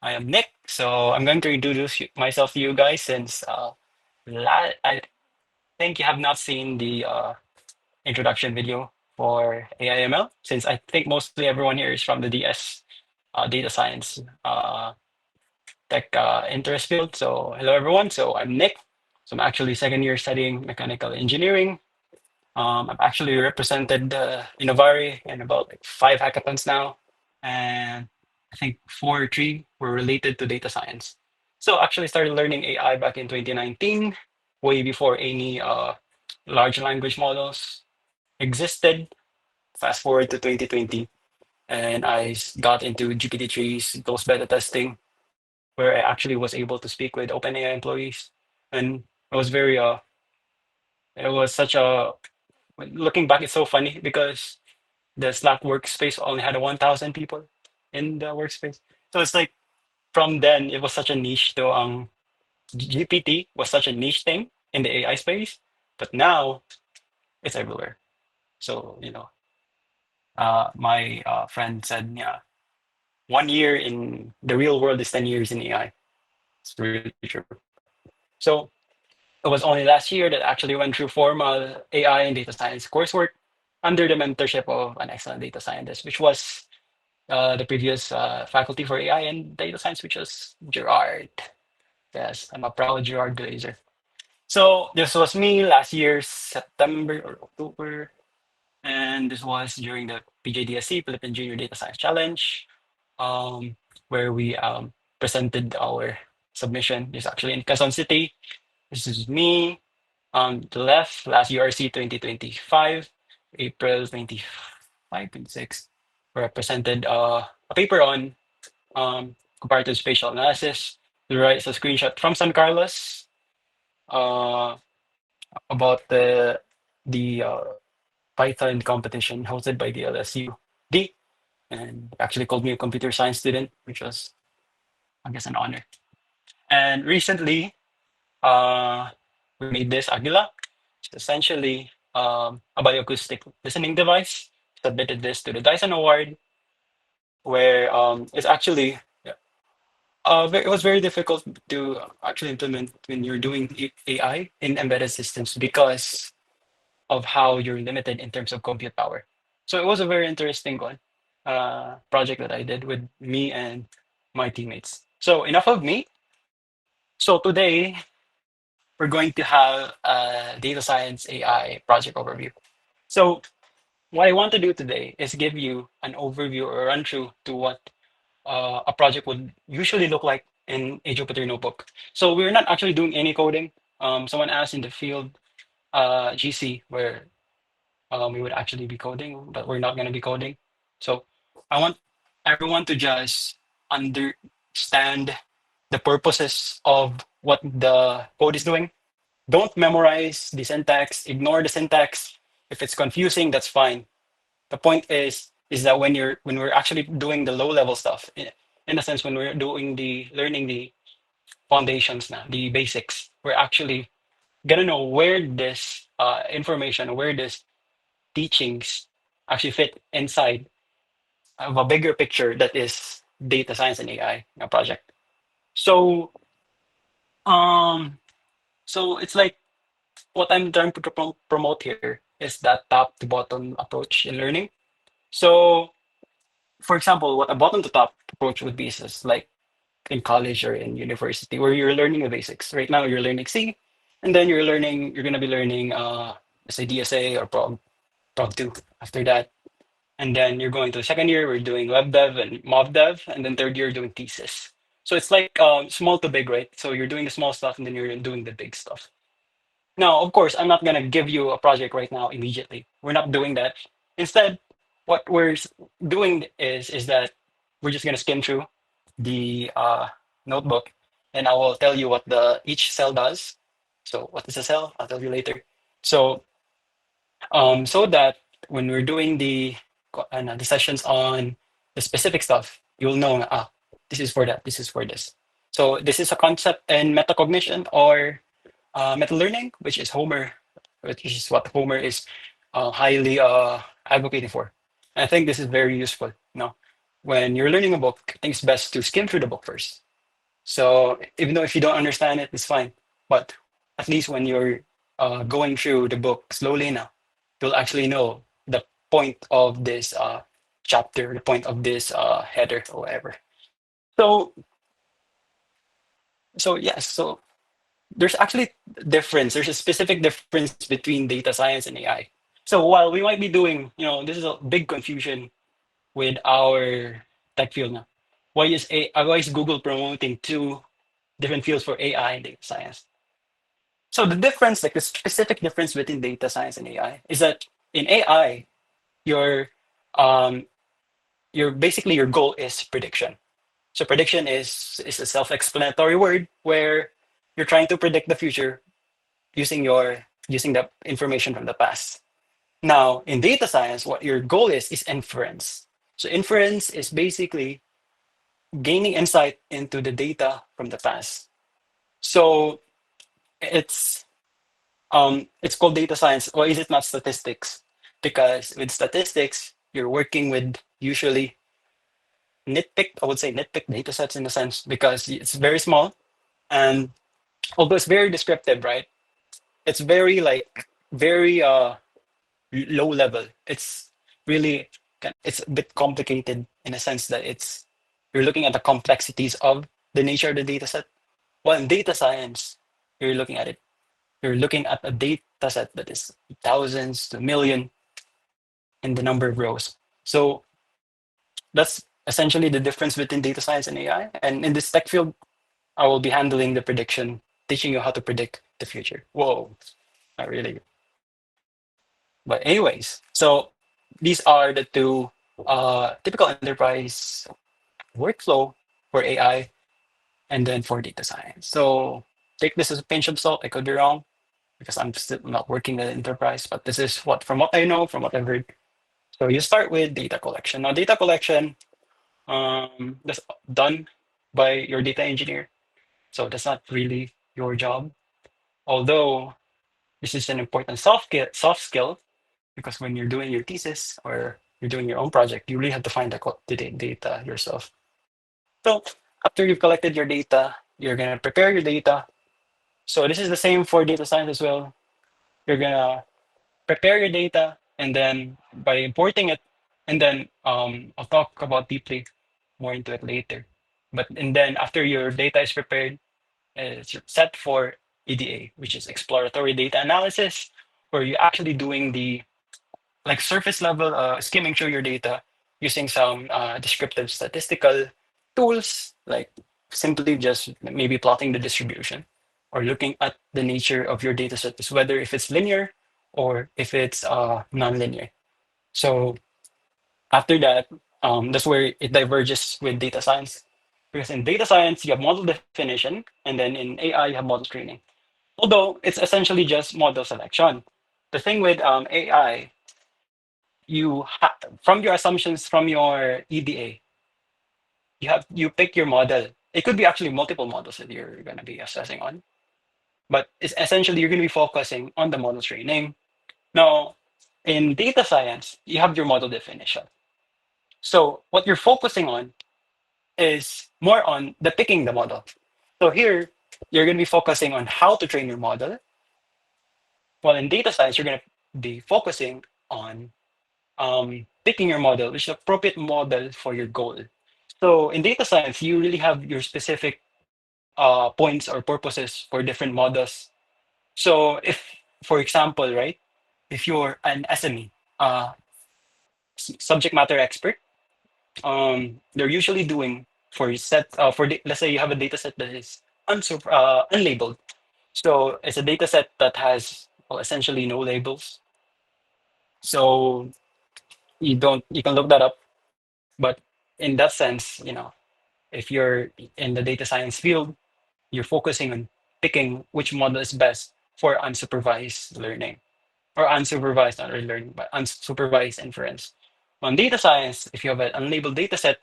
I am Nick. So I'm going to introduce myself to you guys since I think you have not seen the introduction video for AIML, since I think mostly everyone here is from the DS data science tech interest field. So hello everyone. So I'm Nick. So I'm actually second year studying mechanical engineering. I've actually represented Innovari in about like 5 hackathons now, and I think 4 or 3 were related to data science. So actually started learning AI back in 2019, way before any large language models existed. Fast forward to 2020, and got into GPT-3's ghost beta testing, where I actually was able to speak with OpenAI employees, and it was very it was such a looking back, it's so funny because the Slack workspace only had 1,000 people in the workspace. So it's like from then it was such a niche to GPT was such a niche thing in the AI space, but now it's everywhere. So, my friend said, yeah, 1 year in the real world is 10 years in AI. It's really true. So it was only last year that actually went through formal AI and data science coursework under the mentorship of an excellent data scientist, which was the previous faculty for AI and data science, which was Gerard. Yes, I'm a proud Gerard Glazer. So this was me last year, September or October, and this was during the PJDSC Philippine Junior Data Science Challenge, um, where we presented our submission. It's actually in Quezon City. This is me on the left, last URC 2025, April 25, 26. We presented a paper on comparative spatial analysis. The right is a screenshot from San Carlos uh, about the Python competition hosted by the LSUD, and actually called me a computer science student, which was, I guess, an honor. And recently, we made this Aguila. It's essentially a bioacoustic listening device. Submitted this to the Dyson Award, where it's actually it was very difficult to actually implement when you're doing AI in embedded systems because of how you're limited in terms of compute power. So it was a very interesting one, project that I did with me and my teammates. So enough of me. So today we're going to have a data science AI project overview. So what I want to do today is give you an overview or run through to what a project would usually look like in a Jupyter notebook. So we're not actually doing any coding. Someone asked in the field GC where we would actually be coding, but we're not going to be coding. So I want everyone to just understand the purposes of what the code is doing. Don't memorize the syntax, ignore the syntax. If it's confusing, that's fine. The point is that when we're actually doing the low level stuff, in a sense, when we're doing the learning the foundations now, the basics, we're actually gonna know where this information, where this teachings actually fit inside of a bigger picture that is data science and AI project. So um so it's like what I'm trying to promote here is that top to bottom approach in learning. So for example, what a bottom to top approach would be is just like in college or in university where you're learning the basics. Right now you're learning C, and then you're gonna be learning let's say DSA or Prog 2 after that. And then you're going to the second year, we're doing web dev and mob dev, and then third year doing thesis. So it's like small to big, right? So you're doing the small stuff and then you're doing the big stuff. Now, of course, I'm not gonna give you a project right now immediately. We're not doing that. Instead, what doing is that we're just gonna skim through the notebook, and I will tell you what the each cell does. So what is a cell? I'll tell you later. So so that when we're doing the sessions on the specific stuff, you'll know this is for that, this is for this. So this is a concept in metacognition or meta learning, which is what Homer is highly advocating for. And I think this is very useful. When you're learning a book, I think it's best to skim through the book first. So even though if you don't understand it, it's fine. But at least when you're going through the book slowly now, you'll actually know the point of this chapter, the point of this header or whatever. So yes, so there's actually difference. There's a specific difference between data science and AI. So while we might be doing, this is a big confusion with our tech field now. Why is Google promoting two different fields for AI and data science? So the difference, like the specific difference between data science and AI, is that in AI, your um basically your goal is prediction. So prediction is a self-explanatory word where you're trying to predict the future using the information from the past. Now, in data science, what your goal is inference. So inference is basically gaining insight into the data from the past. So it's called data science, or is it not statistics? because with statistics, you're working with usually I would say nitpick data sets in a sense because it's very small. And although it's very descriptive, right? It's very very low level. It's really it's a bit complicated in a sense that you're looking at the complexities of the nature of the data set. Well, in data science, you're looking at it. You're looking at a data set that is thousands to million in the number of rows. So that's essentially the difference between data science and AI. And in this tech field, I will be handling the prediction, teaching you how to predict the future. Whoa, not really. But anyways, so these are the two typical enterprise workflow for AI and then for data science. So take this as a pinch of salt. I could be wrong because I'm still not working at enterprise, but this is from what I know, from what I've heard. So you start with data collection. Now, data collection that's done by your data engineer. So that's not really your job. Although this is an important soft skill because when you're doing your thesis or you're doing your own project, you really have to find the data yourself. So after you've collected your data, you're gonna prepare your data. So this is the same for data science as well. You're gonna prepare your data and then by importing it, and then I'll talk about deeply more into it later. But and then after your data is prepared, it's set for EDA, which is exploratory data analysis, where you're actually doing the surface level skimming through your data using some descriptive statistical tools, like simply just maybe plotting the distribution or looking at the nature of your data set, whether if it's linear or if it's non-linear. So after that, that's where it diverges with data science. Because in data science, you have model definition, and then in AI, you have model training. Although it's essentially just model selection. The thing with AI, from your assumptions from your EDA, you pick your model. It could be actually multiple models that you're going to be assessing on, but it's essentially you're going to be focusing on the model training. Now, in data science, you have your model definition. So what you're focusing on is more on the picking the model. So here, you're going to be focusing on how to train your model. While in data science, you're going to be focusing on picking your model, which is the appropriate model for your goal. So in data science, you really have your specific points or purposes for different models. So if, for example, right, if you're an SME, subject matter expert, they're usually doing let's say you have a data set that is unlabeled. So it's a data set that has essentially no labels. So you can look that up, but in that sense, if you're in the data science field, you're focusing on picking which model is best for unsupervised learning or unsupervised, not really learning, but unsupervised inference. On data science, if you have an unlabeled data set,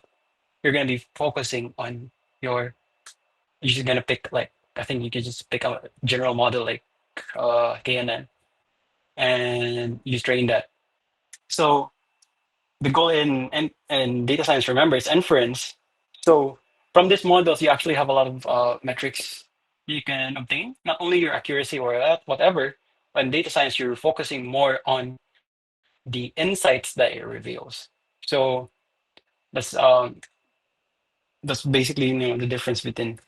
you're going to be focusing on your, you're just going to pick I think you could just pick a general model like KNN and you train that. So the goal in data science, remember, is inference. So from these models, you actually have a lot of metrics you can obtain, not only your accuracy or whatever, but in data science, you're focusing more on the insights that it reveals. So that's basically the difference between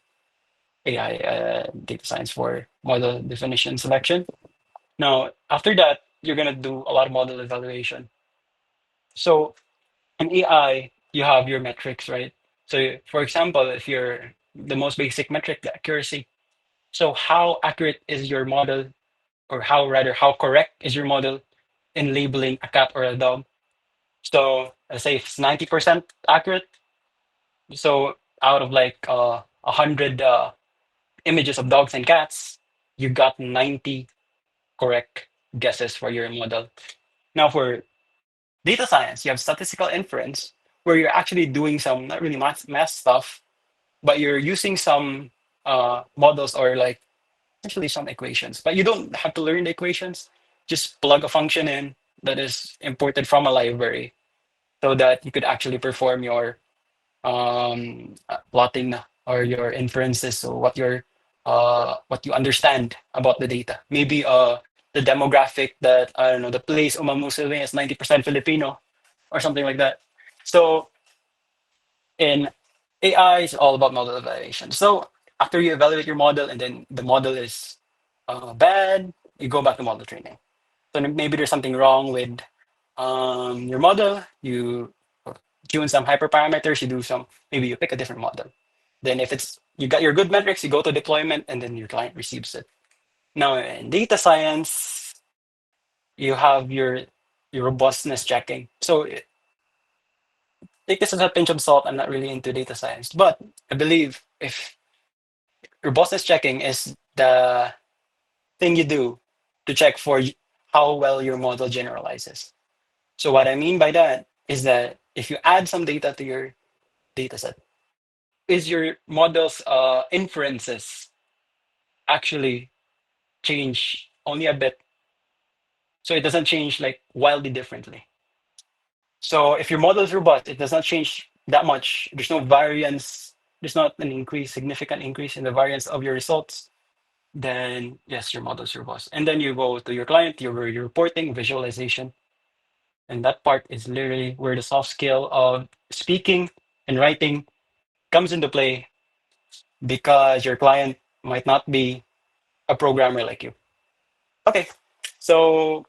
AI data science for model definition selection. Now, after that, you're gonna do a lot of model evaluation. So in AI, you have your metrics, right? So, for example, if you're the most basic metric, the accuracy. So, how accurate is your model, or how correct is your model in labeling a cat or a dog? So, let's say it's 90% accurate. So, out of 100 images of dogs and cats, you got 90 correct guesses for your model. Now, for data science, you have statistical inference, where you're actually doing some not really math stuff, but you're using some models or essentially some equations. But you don't have to learn the equations. Just plug a function in, that is imported from a library so that you could actually perform your plotting or your inferences, so what you understand about the data. Maybe the demographic that, I don't know, the place Umamusuling is 90% Filipino or something like that. So in AI, it's all about model evaluation. So after you evaluate your model and then the model is bad, you go back to model training. So maybe there's something wrong with your model. You tune some hyperparameters. You do some. Maybe you pick a different model. Then if it's you got your good metrics, you go to deployment, and then your client receives it. Now in data science, you have your robustness checking. So take this as a pinch of salt. I'm not really into data science, but I believe if robustness checking is the thing you do to check for how well your model generalizes. So what I mean by that is that if you add some data to your data set, is your model's inferences actually change only a bit? So it doesn't change like wildly differently. So if your model is robust, it does not change that much. There's no variance. There's not an significant increase in the variance of your results. Then yes, your model is robust. And then you go to your client, your reporting, visualization, and that part is literally where the soft skill of speaking and writing comes into play because your client might not be a programmer like you. Okay, so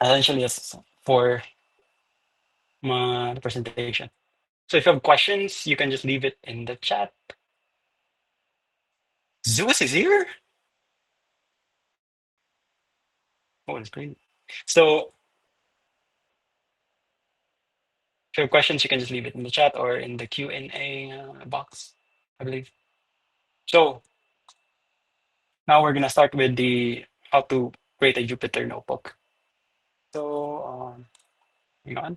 essentially that's for my presentation. So if you have questions, you can just leave it in the chat. Zeus is here. Oh, it's great. So if you have questions, you can just leave it in the chat or in the Q&A box, I believe. So now we're gonna start with the how to create a Jupyter notebook. So hang on.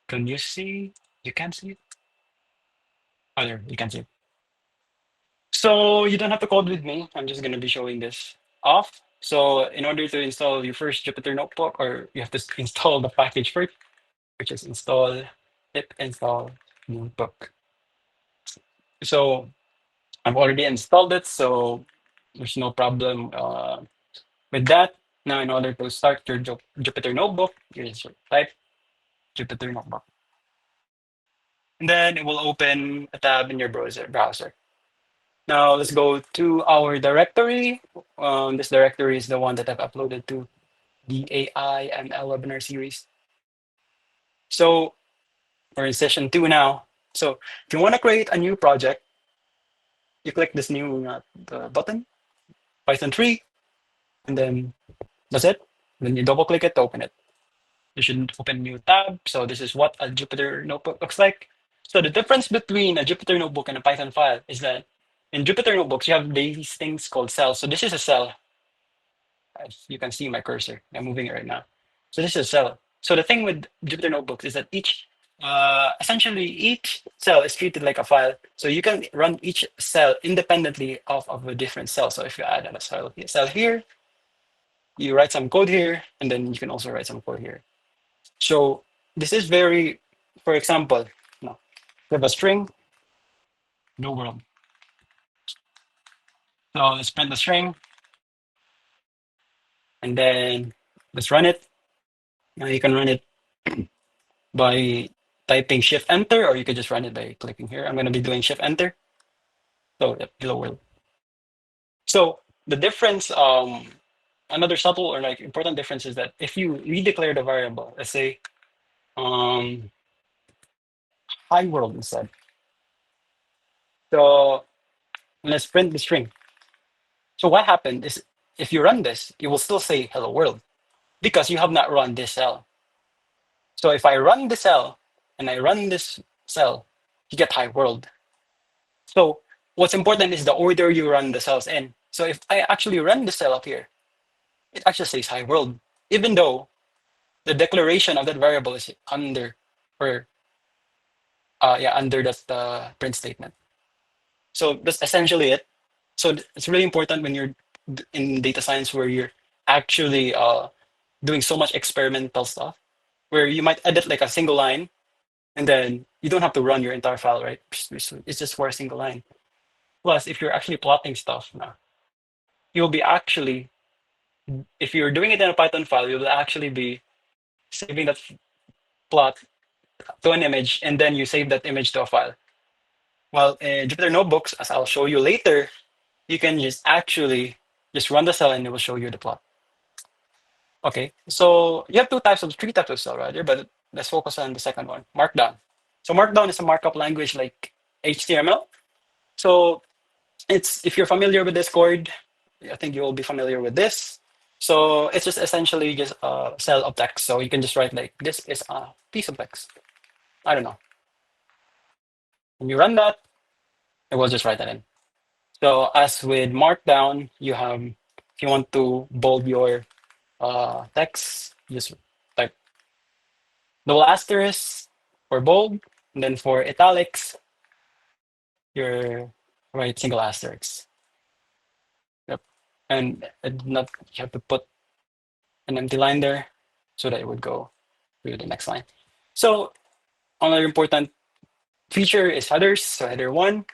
Can you see? You can see it. Oh, there you can see it. So you don't have to code with me. I'm just gonna be showing this off. So in order to install your first Jupyter notebook, or you have to install the package first, which is install pip install notebook. So I've already installed it, so there's no problem with that. Now, in order to start your Jupyter notebook, you just type Jupyter notebook, and then it will open a tab in your browser. Now let's go to our directory. This directory is the one that I've uploaded to the AI ML webinar series. So we're in session 2 now. So if you want to create a new project, you click this new button, Python 3, and then that's it. Then you double click it to open it. You should open a new tab. So this is what a Jupyter notebook looks like. So the difference between a Jupyter notebook and a Python file is that in Jupyter notebooks, you have these things called cells. So this is a cell. As you can see my cursor, I'm moving it right now. So this is a cell. So the thing with Jupyter notebooks is that essentially each cell is treated like a file. So you can run each cell independently of a different cell. So if you add a cell here, you write some code here, and then you can also write some code here. So this is very, for example, no, we have a string, no world. So let's print the string, and then let's run it. Now you can run it by typing Shift Enter, or you could just run it by clicking here. I'm going to be doing Shift Enter. So yep, hello world. So the difference, another subtle or like important difference is that if you redeclare the variable, let's say hi world instead. So let's print the string. So what happened is if you run this, it will still say hello world because you have not run this cell. So if I run the cell and I run this cell, you get hi world. So what's important is the order you run the cells in. So if I actually run the cell up here, it actually says hi world, even though the declaration of that variable is under or under that print statement. So that's essentially it. So it's really important when you're in data science where you're actually doing so much experimental stuff, where you might edit like a single line, and then you don't have to run your entire file, right? It's just for a single line. Plus, if you're actually plotting stuff now, you'll be actually, if you're doing it in a Python file, you'll actually be saving that plot to an image, and then you save that image to a file. Well, in Jupyter Notebooks, as I'll show you later, you can just actually just run the cell and it will show you the plot. Okay, so you have three types of cell rather, but let's focus on the second one, Markdown. So Markdown is a markup language like HTML. So it's, if you're familiar with Discord, I think you will be familiar with this. So it's just essentially just a cell of text. So you can just write like, this is a piece of text. I don't know. When you run that, it will just write that in. So as with Markdown, you have, if you want to bold your text, just type double asterisk for bold, and then for italics, you're write single asterisk. Yep. And not, you have to put an empty line there so that it would go to the next line. So another important feature is headers. So header one,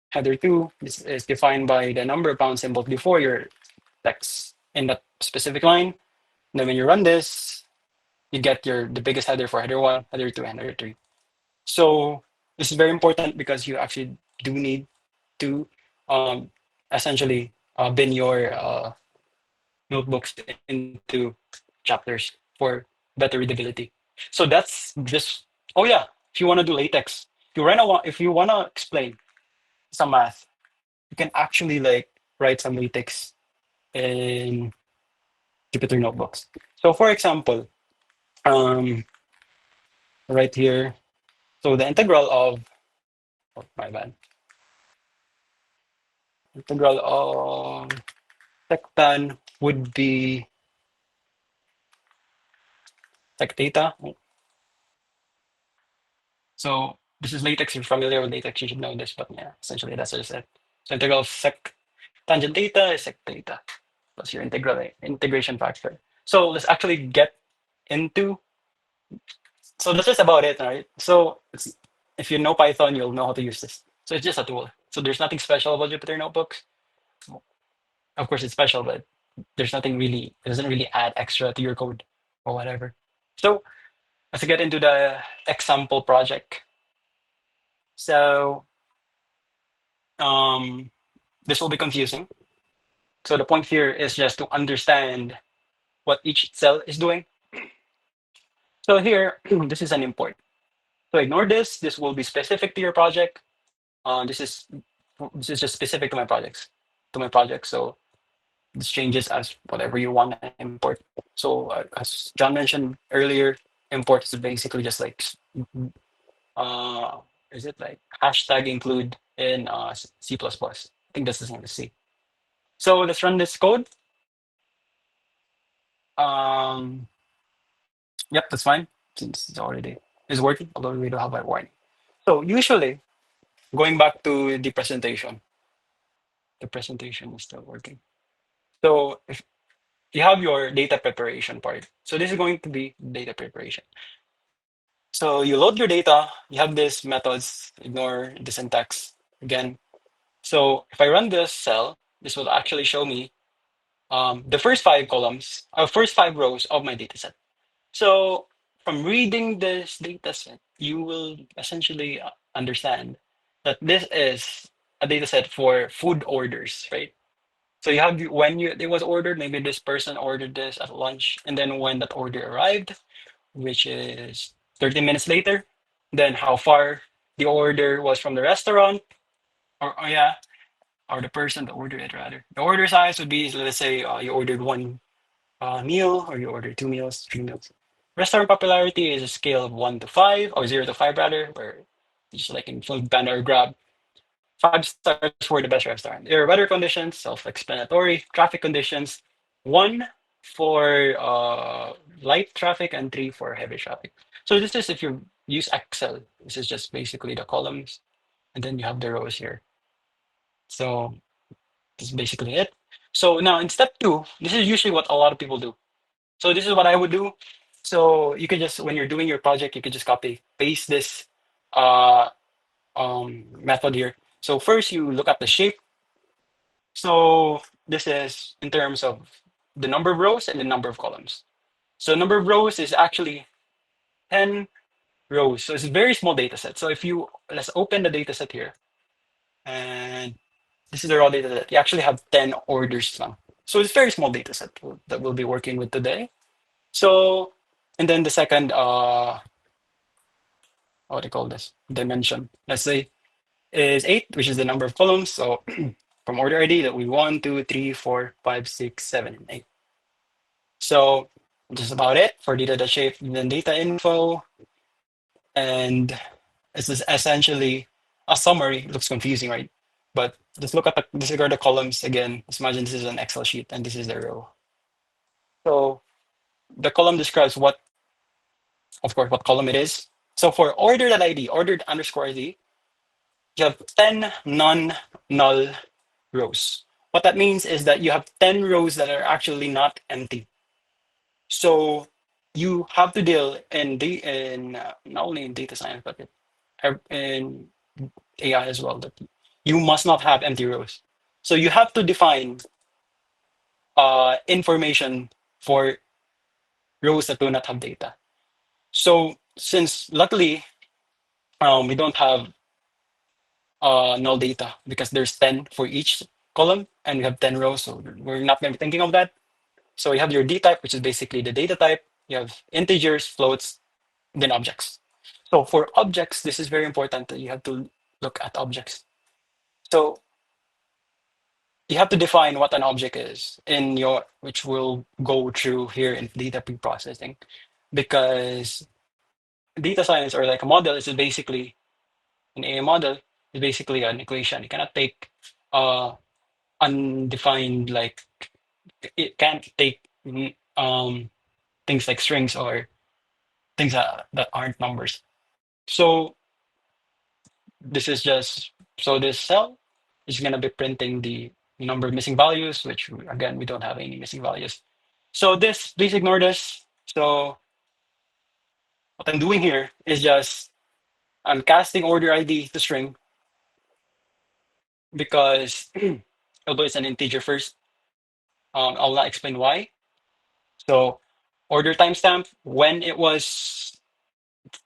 header two is defined by the number of pound symbols before your text in that specific line. And then when you run this, you get the biggest header for header one, header two, and header three. So this is very important because you actually do need to essentially bin your notebooks into chapters for better readability. So that's just, oh yeah, if you want to do latex, if you want to explain some math, you can actually like write some latex in Jupyter notebooks. So for example, um, right here, so the integral of, oh, my bad, integral of sectan would be sec theta. So this is latex. If you're familiar with latex, you should know this, but yeah, essentially that's just it. So integral of sec tangent theta is sec theta plus your integration factor. So let's actually get into, so that's just about it, right? So if you know Python, you'll know how to use this. So it's just a tool. So there's nothing special about Jupyter Notebooks. Of course, it's special, but there's nothing really, it doesn't really add extra to your code or whatever. So let's get into the example project. So this will be confusing. So the point here is just to understand what each cell is doing. So here, this is an import. So ignore this. This will be specific to your project. This is just specific to my projects, So this changes as whatever you want to import. So as John mentioned earlier, import is basically just like is it like hashtag include in C++. I think this is going to C. So let's run this code. Um, yep, that's fine since it's already is working, although we don't have a warning. So usually, going back to the presentation is still working. So if you have your data preparation part, so this is going to be data preparation. So you load your data, you have these methods, ignore the syntax again. So if I run this cell, this will actually show me the first five columns, first five rows of my data set. So from reading this data set, you will essentially understand that this is a data set for food orders, right? So you have when it was ordered, maybe this person ordered this at lunch, and then when that order arrived, which is 30 minutes later, then how far the order was from the restaurant, or yeah, or the person that ordered it rather. The order size would be, let's say you ordered one meal, or you ordered two meals, three meals. Restaurant popularity is a scale of 1 to 5, or 0 to 5 rather, where just like in Food Panda or Grab. 5 stars for the best restaurant. There are weather conditions, self-explanatory. Traffic conditions, 1 for light traffic and 3 for heavy traffic. So this is if you use Excel. This is just basically the columns, and then you have the rows here. So this is basically it. So now in step two, this is usually what a lot of people do. So this is what I would do. So you could just, when you're doing your project, you could just copy paste this uh, method here. So first you look at the shape. So this is in terms of the number of rows and the number of columns. So number of rows is actually 10 rows. So it's a very small data set. So if you, let's open the data set here, and this is the raw data set. You actually have 10 orders now. So it's a very small data set that we'll be working with today. So, and then the second, what do you call this? Dimension, let's say, is 8, which is the number of columns. So from order ID that we 1, 2, 3, 4, 5, 6, 7, and 8. So just about it for data shape and then data info. And this is essentially a summary. It looks confusing, right? But just look at the, disregard the columns again. Just imagine this is an Excel sheet and this is the row. So the column describes what, of course, what column it is. So for ordered.id, ordered underscore ID, you have 10 non-null rows. What that means is that you have 10 rows that are actually not empty. So you have to deal in the in not only in data science but in AI as well, that you must not have empty rows. So you have to define information for rows that do not have data. So since luckily we don't have null data because there's 10 for each column and we have 10 rows, so we're not going to be thinking of that. So you have your D type, which is basically the data type. You have integers, floats, then objects. So for objects, this is very important that you have to look at objects. So you have to define what an object is in your, which will go through here in data pre-processing, because data science or like a model is basically an AI model is basically an equation. You cannot take uh undefined, like it can't take things like strings or things that aren't numbers. So this is just, so this cell is going to be printing the number of missing values, which again we don't have any missing values. So this, please ignore this. So what I'm doing here is just I'm casting order ID to string because although it's an integer first, I'll not explain why. So order timestamp when it was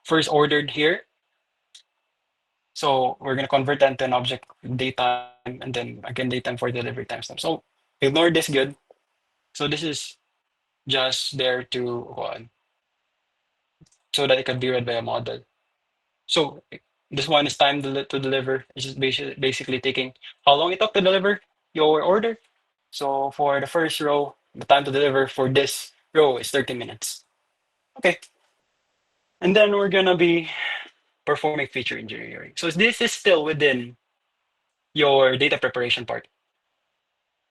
first ordered here. So we're going to convert that to an object datetime and then again datetime for delivery timestamp. So ignore this good. So this is just there to so that it can be read by a model. So this one is time to deliver. It's just basically taking how long it took to deliver your order. So for the first row, the time to deliver for this row is 30 minutes. Okay. And then we're gonna be performing feature engineering. So this is still within your data preparation part.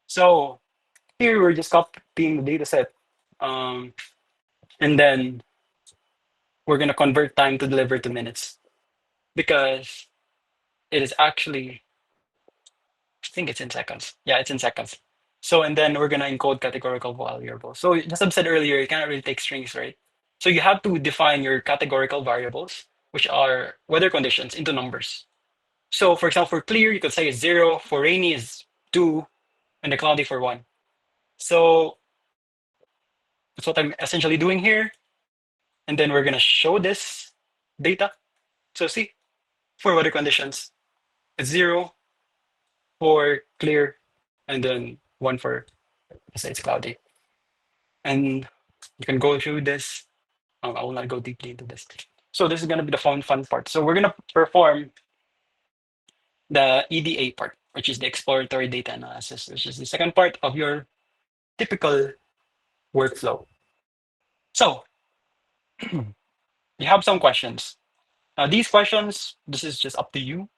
So here we're just copying the data set. Um, and then we're gonna convert time to deliver to minutes because it is actually, I think it's in seconds. Yeah, it's in seconds. So, and then we're gonna encode categorical variables. So just as I said earlier, you cannot really take strings, right? So you have to define your categorical variables, which are weather conditions, into numbers. So for example, for clear, you could say it's 0, for rainy is 2, and the cloudy for 1. So that's what I'm essentially doing here. And then we're gonna show this data. So see, for weather conditions, it's 0 for clear, and then 1 for, let's say it's cloudy. And you can go through this. I will not go deeply into this. So this is going to be the fun part. So we're going to perform the EDA part, which is the exploratory data analysis, which is the second part of your typical workflow. So you have some questions. Now these questions, this is just up to you.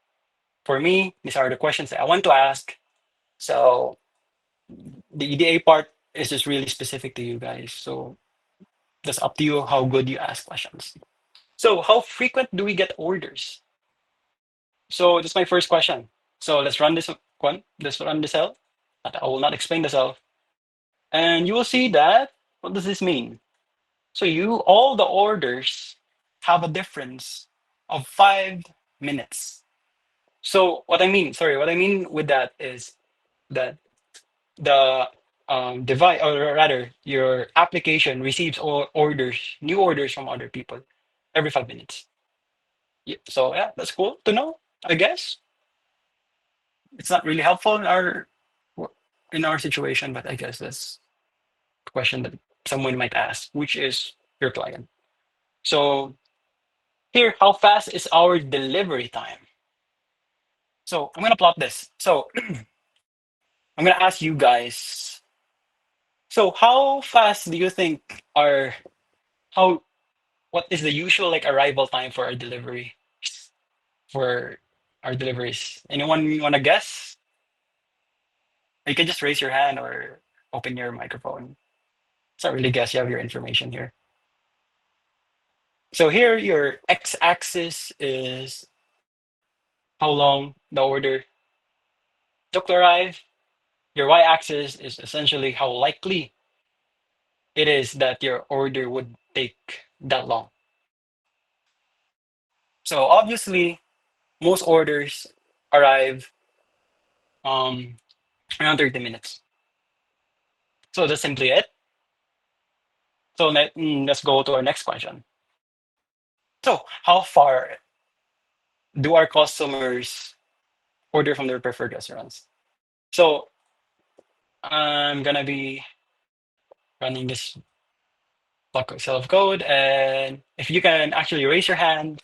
For me, these are the questions that I want to ask. So the EDA part is just really specific to you guys. So that's up to you how good you ask questions. So how frequent do we get orders? So this is my first question. So let's run this one. Let's run the cell. I will not explain the cell. And you will see that, what does this mean? So all the orders have a difference of 5 minutes. So what I mean with that is that the device, or rather, your application receives new orders from other people every 5 minutes. Yeah, so yeah, that's cool to know. I guess it's not really helpful in our situation, but I guess that's a question that someone might ask, which is your client. So here, how fast is our delivery time? So I'm gonna plot this. So I'm gonna ask you guys. So how fast do you think our how what is the usual like arrival time for our delivery for our deliveries? Anyone want to guess? You can just raise your hand or open your microphone. It's not really guess. You have your information here. So here, your x-axis is how long the order took to arrive. Your y-axis is essentially how likely it is that your order would take that long. So obviously, most orders arrive um, around 30 minutes. So that's simply it. So let's go to our next question. So how far do our customers order from their preferred restaurants? So I'm gonna be running this block of self-code, and if you can actually raise your hand,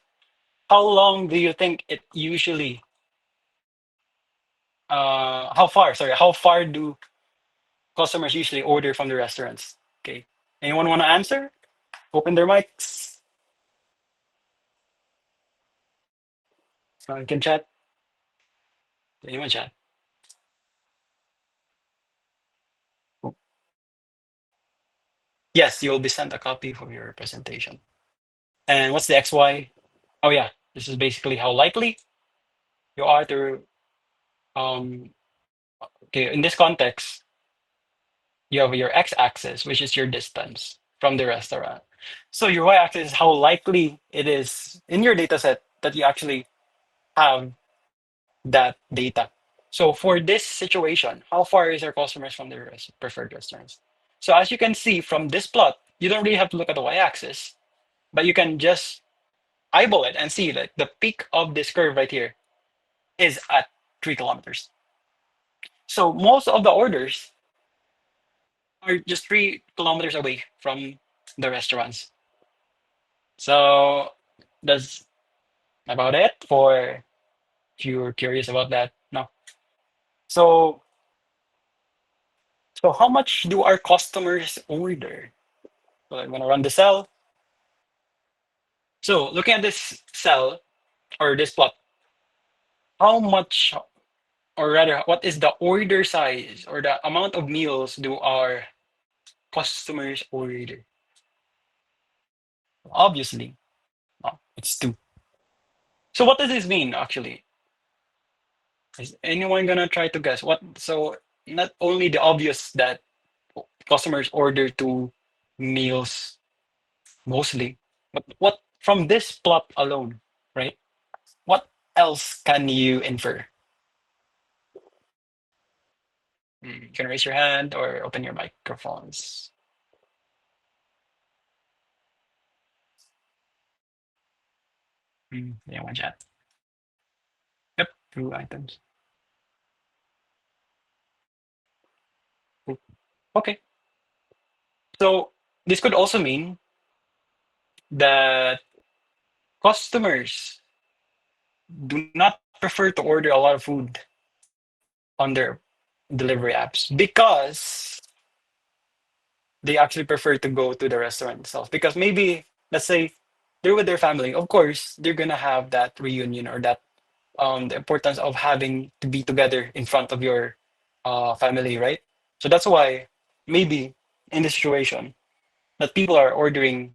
how long do you think it usually how far do customers usually order from the restaurants? Okay. Anyone want to answer? Open their mics. So you can chat. Anyone chat? Yes, you will be sent a copy for your presentation. And what's the XY? Oh yeah, this is basically how likely you are to um okay, in this context, you have your x-axis, which is your distance from the restaurant. So your y-axis is how likely it is in your data set that you actually have that data. So for this situation, how far is our customers from their preferred restaurants? So as you can see from this plot, you don't really have to look at the y-axis, but you can just eyeball it and see that the peak of this curve right here is at 3 kilometers. So most of the orders are just 3 kilometers away from the restaurants. So that's about it for if you're curious about that. No. So so how much do our customers order? So I'm gonna run the cell. So looking at this cell or this plot, how much or rather what is the order size or the amount of meals do our customers order? Obviously, it's two. So what does this mean actually? Is anyone gonna try to guess what? So not only the obvious that customers order two meals mostly, but what from this plot alone, right? What else can you infer? You can raise your hand or open your microphones. Anyone chat? Yep, two items. Cool. Okay, so this could also mean that customers do not prefer to order a lot of food on their delivery apps because they actually prefer to go to the restaurant itself. Because maybe, let's say, they're with their family. Of course, they're gonna have that reunion or that the importance of having to be together in front of your family, right? So that's why maybe in this situation that people are ordering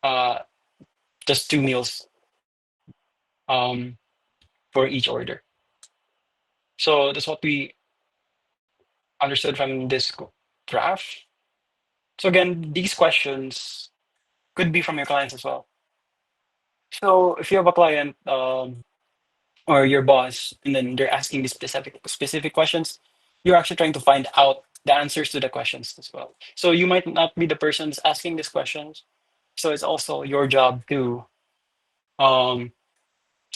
uh, just two meals um, for each order. So that's what we understood from this graph. So again, these questions could be from your clients as well. So if you have a client or your boss, and then they're asking these specific questions, you're actually trying to find out the answers to the questions as well. So you might not be the person that's asking these questions. So it's also your job to um,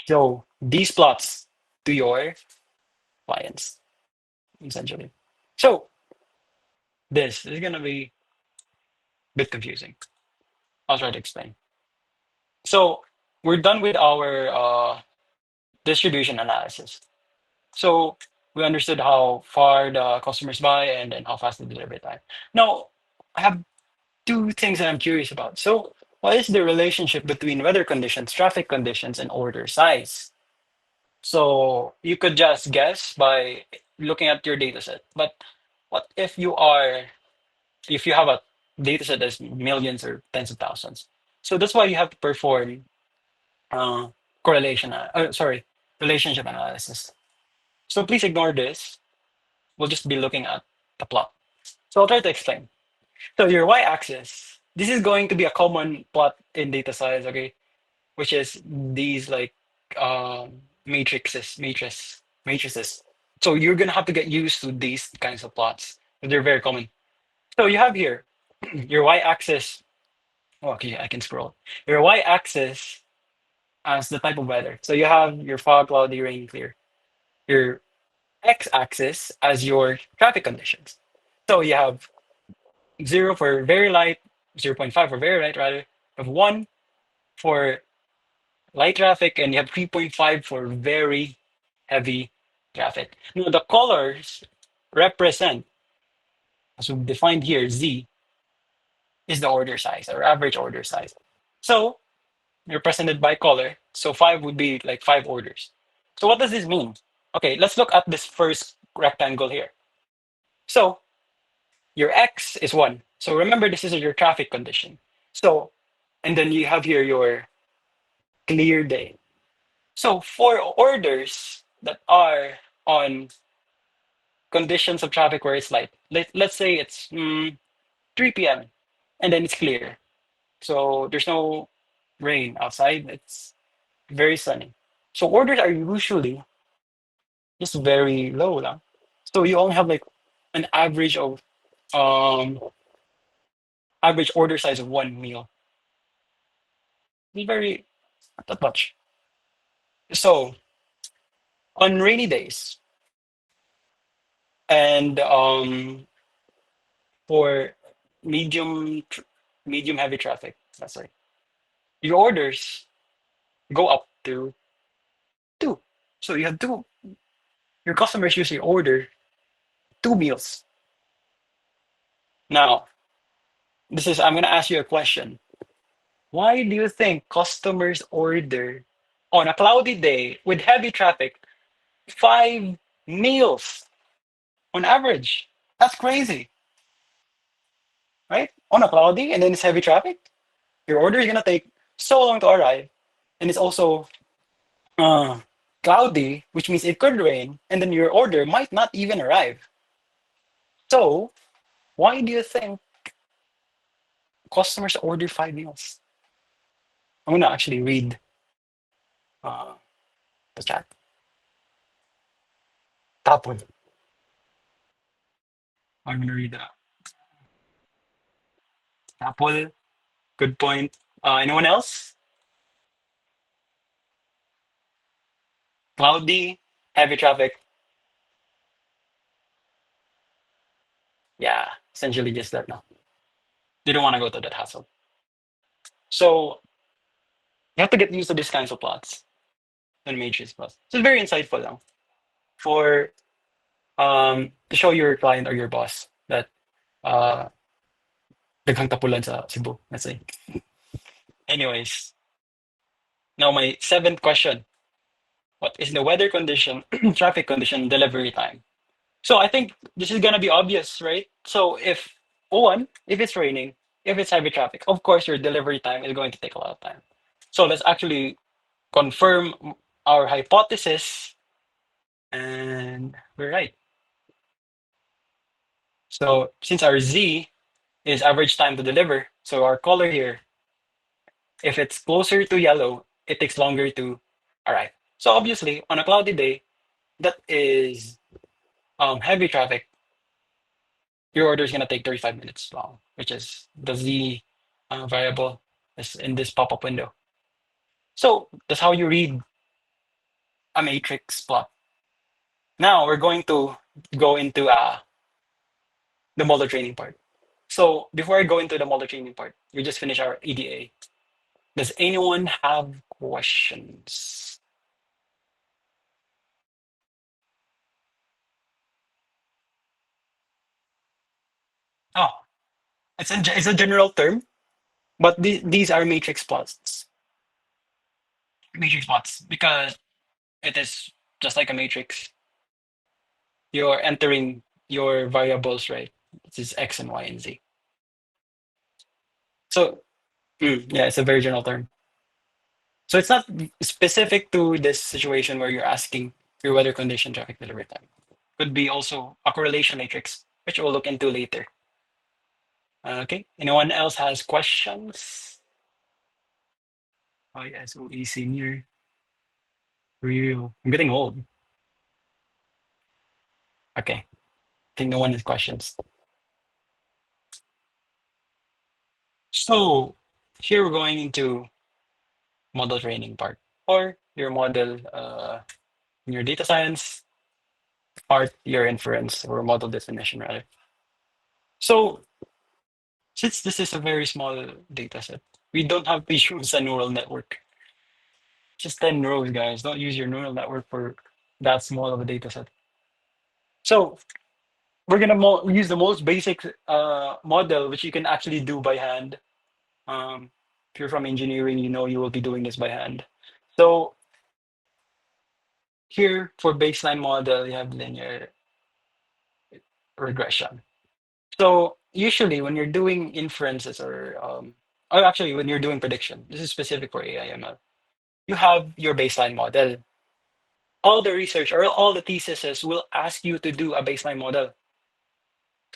show these plots to your clients, essentially. So this is gonna be a bit confusing. I'll try to explain. So we're done with our distribution analysis. So we understood how far the customers buy and then how fast the delivery time. Now, I have two things that I'm curious about. So, what is the relationship between weather conditions, traffic conditions, and order size? So you could just guess by looking at your data set. But what if you have a data set that's millions or tens of thousands? So that's why you have to perform uh, sorry, relationship analysis. So please ignore this. We'll just be looking at the plot. So I'll try to explain. So your y-axis, this is going to be a common plot in data science, okay? Which is these like matrices. So you're gonna have to get used to these kinds of plots. They're very common. So you have here your y-axis. Oh, okay, I can scroll. Your y-axis as the type of weather. So you have your fog, cloudy, rain, clear. Your x-axis as your traffic conditions. So you have 0 for very light, 0.5 for very light rather, you have 1 for light traffic, and you have 3.5 for very heavy traffic. Now the colors represent, as we defined here, Z is the order size or average order size. So represented by color. So 5 would be like 5 orders. So what does this mean? Okay, let's look at this first rectangle here. So your X is 1. So remember, this is your traffic condition. So, and then you have here your clear day. So for orders that are on conditions of traffic where it's light, let's say it's 3 p.m. and then it's clear. So there's no rain outside. It's very sunny. So orders are usually just very low lang. So you only have like an um average order size of 1 meal. It's very not that much. So on rainy days and for medium medium heavy traffic, that's right. Your orders go up to 2. So you have two. Your customers usually order 2 meals. Now, I'm gonna ask you a question. Why do you think customers order on a cloudy day with heavy traffic 5 meals on average? That's crazy, right? On a cloudy and then it's heavy traffic. Your order is gonna take so long to arrive, and it's also uh, cloudy, which means it could rain, and then your order might not even arrive. So, why do you think customers order 5 meals? I'm gonna actually read uh, the chat. Tapon. I'm gonna read Apple. Good point. Anyone else? Cloudy, heavy traffic. Yeah, essentially just that now. They don't want to go to that hassle. So you have to get used to these kinds of plots and matrix plots. So it's very insightful now for to show your client or your boss that uh daghang tapulan sa Cebu, let's say. Anyways, now my seventh question. What is the weather condition, traffic condition, delivery time? So I think this is gonna be obvious, right? So if one, if it's raining, if it's heavy traffic, of course your delivery time is going to take a lot of time. So let's actually confirm our hypothesis, and we're right. So since our Z is average time to deliver, so our color here, if it's closer to yellow, it takes longer to arrive. So obviously, on a cloudy day, that is heavy traffic, your order is gonna take 35 minutes long, which is the Z variable is in this pop-up window. So that's how you read a matrix plot. Now we're going to go into the model training part. So before I go into the model training part, we just finished our EDA. Does anyone have questions? Oh, it's a general term, but these are matrix plots. Matrix plots because it is just like a matrix. You're entering your variables, right? This is X and Y and Z. So yeah, it's a very general term. So it's not specific to this situation where you're asking your weather condition, traffic delivery time. Could be also a correlation matrix, which we'll look into later. Okay. Anyone else has questions? Oh yes, OE senior. Real. I'm getting old. Okay. I think no one has questions. So here we're going into model training part or your model your data science part, your inference or model definition rather. So since this is a very small data set, we don't have to use a neural network. Just 10 rows, guys. Don't use your neural network for that small of a data set. So we're gonna use the most basic model, which you can actually do by hand. If you're from engineering, you know you will be doing this by hand. So here for baseline model, you have linear regression. So usually when you're doing inferences or actually when you're doing prediction, this is specific for AI/ML. You have your baseline model. All the research or all the theses will ask you to do a baseline model.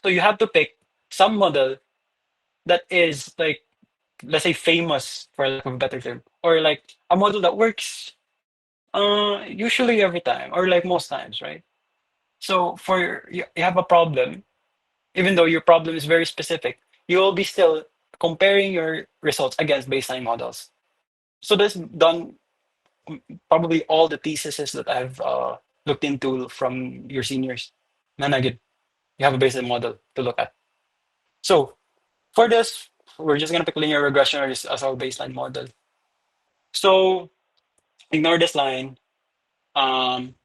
So you have to pick some model that is like, let's say, famous for lack of a better term, or like a model that works usually every time or like most times, right? So for you have a problem, even though your problem is very specific, you will be still comparing your results against baseline models. So this done probably all the theses that I've looked into from your seniors. Then again, you have a baseline model to look at. So for this, we're just gonna pick linear regression as our baseline model. So ignore this line. I'm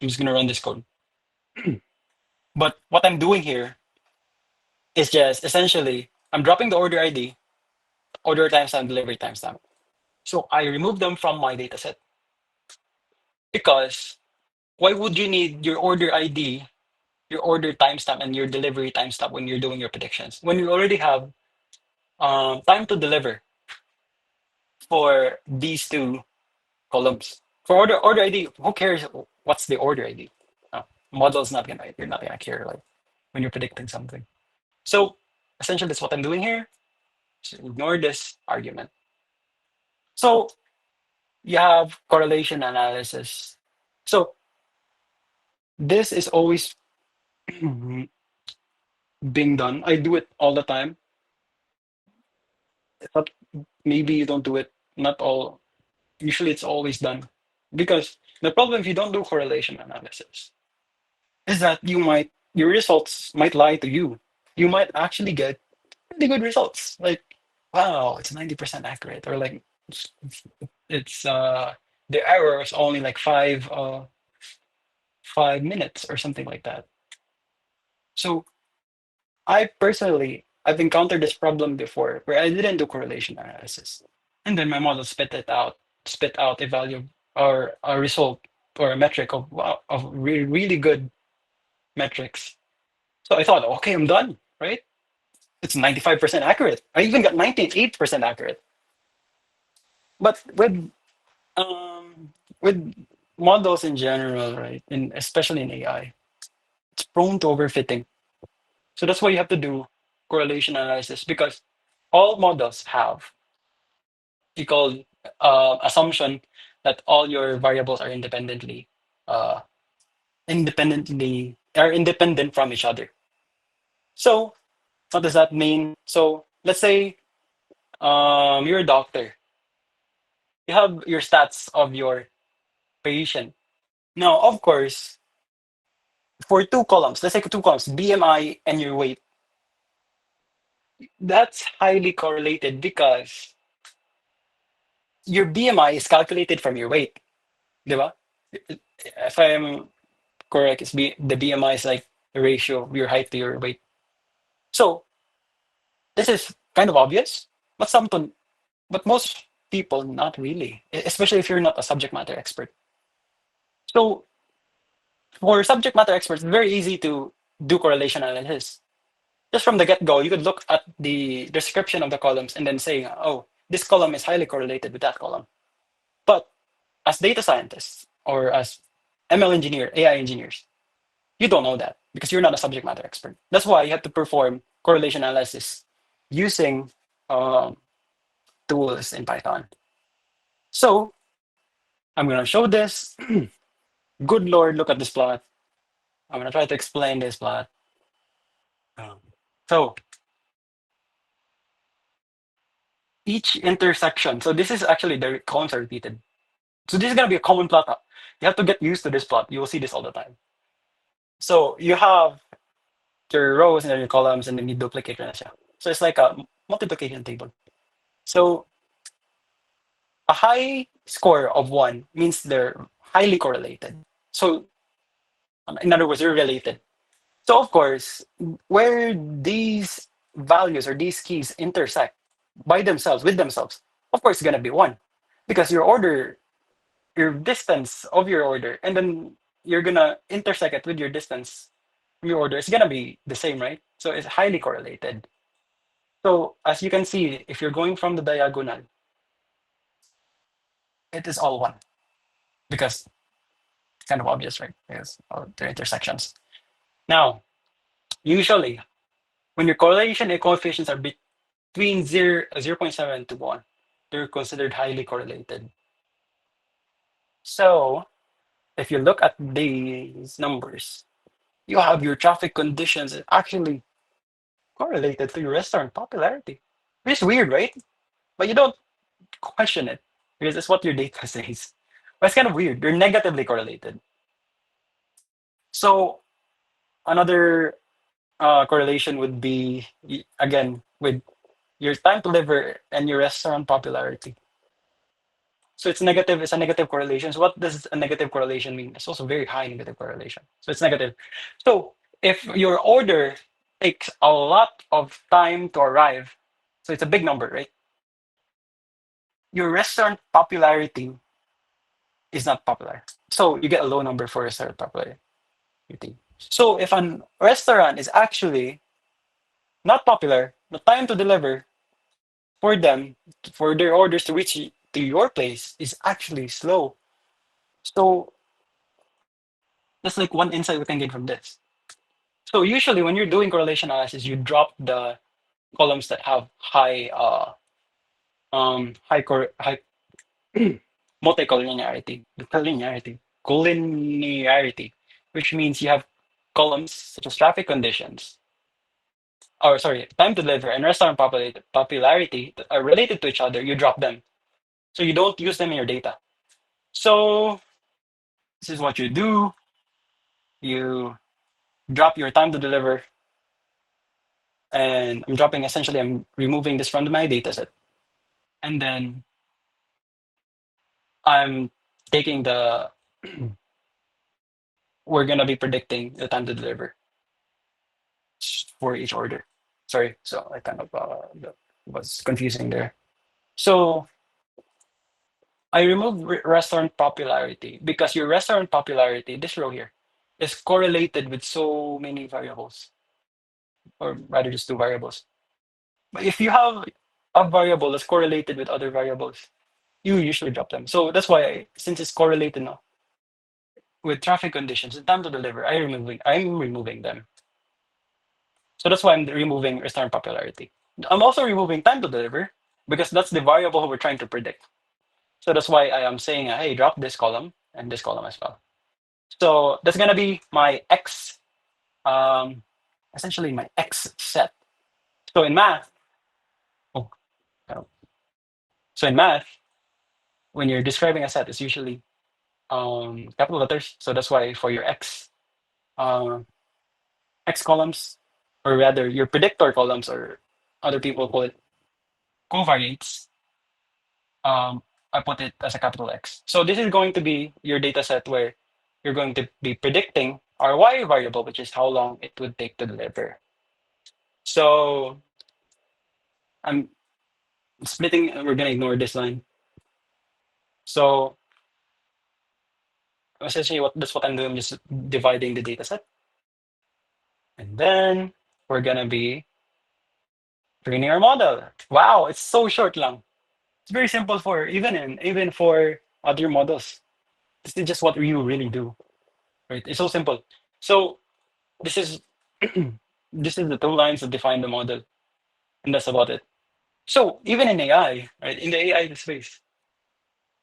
just gonna run this code. But what I'm doing here is just essentially I'm dropping the order ID, order timestamp, delivery timestamp. So I remove them from my dataset because why would you need your order ID, your order timestamp, and your delivery timestamp when you're doing your predictions? When you already have time to deliver for these two columns. For order ID, who cares what's the order ID? No, model's not gonna you're not gonna care like when you're predicting something. So essentially that's what I'm doing here. So ignore this argument. So you have correlation analysis. So this is always being done. I do it all the time. But maybe you don't do it. Not all. Usually it's always done. Because the problem if you don't do correlation analysis is that your results might lie to you. You might actually get really good results. Like, wow, it's 90% accurate. Or like it's the error is only like 5 minutes or something like that. So I've encountered this problem before where I didn't do correlation analysis. And then my model spit out a value or a result or a metric of wow, of really good metrics. So I thought, okay, I'm done, right? It's 95% accurate. I even got 98% accurate. But with models in general, right, and especially in AI, it's prone to overfitting. So that's why you have to do correlation analysis because all models have you call assumption that all your variables are uh, independent from each other. So what does that mean? So let's say you're a doctor. You have your stats of your patient. Now, of course, for two columns, let's say two columns, BMI and your weight, that's highly correlated because your BMI is calculated from your weight, di ba? If I'm correct, the BMI is like the ratio of your height to your weight. So this is kind of obvious, but but most people not really, especially if you're not a subject matter expert. So for subject matter experts, it's very easy to do correlation analysis. Just from the get-go, you could look at the description of the columns and then say, oh, this column is highly correlated with that column. But as data scientists or as ML engineer, AI engineers, you don't know that because you're not a subject matter expert. That's why you have to perform correlation analysis using um, tools in Python. So I'm going to show this. Good Lord, look at this plot. I'm going to try to explain this plot. Um, So each intersection, so this is actually the columns are repeated. So this is going to be a common plot. You have to get used to this plot. You will see this all the time. So you have your rows and then your columns and then you duplicate na siya. So it's like a multiplication table. So a high score of 1 means they're highly correlated. So in other words, they're related. So of course, where these values or these keys intersect by themselves with themselves, of course, it's gonna be 1 because your distance of your order, and then you're gonna intersect it with your distance from your order. It's gonna be the same, right? So it's highly correlated. So as you can see, if you're going from the diagonal, it is all 1 because it's kind of obvious, right? Because of their intersections. Now, usually when your correlation and coefficients are between 0.7 to 1, they're considered highly correlated. So if you look at these numbers, you have your traffic conditions actually correlated to your restaurant popularity. Which is weird, right? But you don't question it because it's what your data says. But it's kind of weird. They're negatively correlated. So another correlation would be again with your time to deliver and your restaurant popularity. So it's negative. It's a negative correlation. So what does a negative correlation mean? It's also very high negative correlation. So it's negative. So if your order takes a lot of time to arrive, so it's a big number, right? Your restaurant popularity is not popular. So you get a low number for restaurant popularity. So if a restaurant is actually not popular, the time to deliver for them, for their orders to reach to your place is actually slow. So that's like one insight we can get from this. So usually when you're doing correlation analysis, you drop the columns that have high multicollinearity, collinearity, which means you have columns such as traffic conditions, or sorry, time to deliver and restaurant popularity that are related to each other. You drop them, so you don't use them in your data. So this is what you do: you drop your time to deliver, and I'm dropping essentially. I'm removing this from my data set, and then I'm taking the we're gonna be predicting the time to deliver for each order. Sorry, so I kind of was confusing there. So I removed restaurant popularity because your restaurant popularity, this row here, is correlated with so many variables, or rather just two variables. But if you have a variable that's correlated with other variables, you usually drop them. So that's why, since it's correlated now with traffic conditions, the time to deliver, I'm removing them. So that's why I'm removing restaurant popularity. I'm also removing time to deliver because that's the variable we're trying to predict. So that's why I am saying, hey, drop this column and this column as well. So that's gonna be my X, um, essentially my X set. So in math, oh, uh, so in math, when you're describing a set, it's usually capital letters. So that's why for your uh, X columns, or rather your predictor columns, or other people call it covariates, um, I put it as a capital X. So this is going to be your data set where you're going to be predicting our Y variable, which is how long it would take to deliver. So I'm splitting, we're gonna ignore this line. So essentially that's what I'm doing, just dividing the data set. And then we're gonna be training our model. Wow, it's so short lang. It's very simple for even for other models. This is just what you really do. Right? It's so simple. So this is this is the two lines that define the model, and that's about it. So even in AI, right, in the AI space,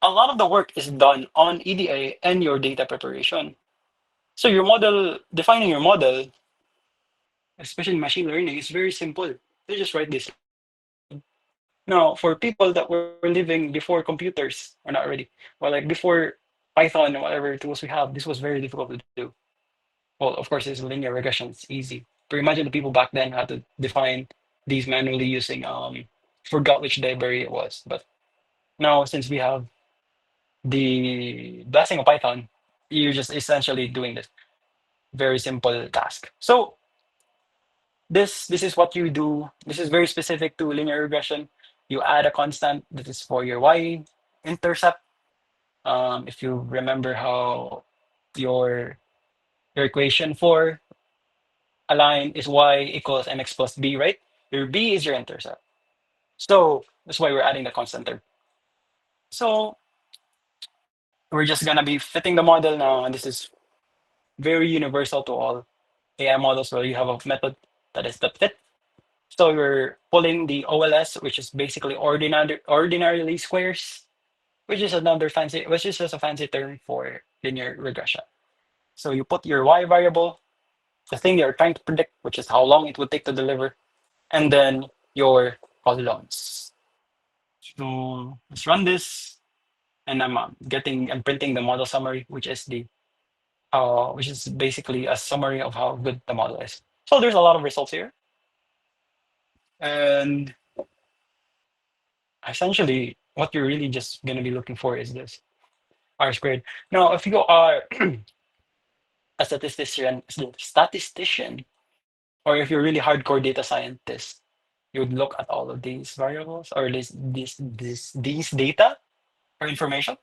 a lot of the work is done on EDA and your data preparation. So your model, defining your model, especially in machine learning, is very simple. You just write this code. Now, for people that were living before computers, or not already, well, like before Python and whatever tools we have, this was very difficult to do. Well, of course, it's linear regression. It's easy. But imagine the people back then had to define these manually using forgot which library it was. But now, since we have the blessing of Python, you're just essentially doing this very simple task. So this is what you do. This is very specific to linear regression. You add a constant that is for your y intercept. If you remember how your your equation for a line is y equals mx plus b, right? Your b is your intercept. So that's why we're adding the constant term. So we're just gonna be fitting the model now, and this is very universal to all AI models where you have a method that is the fit. So you're pulling the OLS, which is basically ordinary least squares, which is just a fancy term for linear regression. So you put your y variable, the thing you're trying to predict, which is how long it would take to deliver, and then your columns. So let's run this, and I'm printing the model summary, which is basically a summary of how good the model is. So there's a lot of results here, and essentially what you're really just going to be looking for is this r squared. Now, if you are a statistician, or if you're really hardcore data scientist, you would look at all of these variables or these data or information.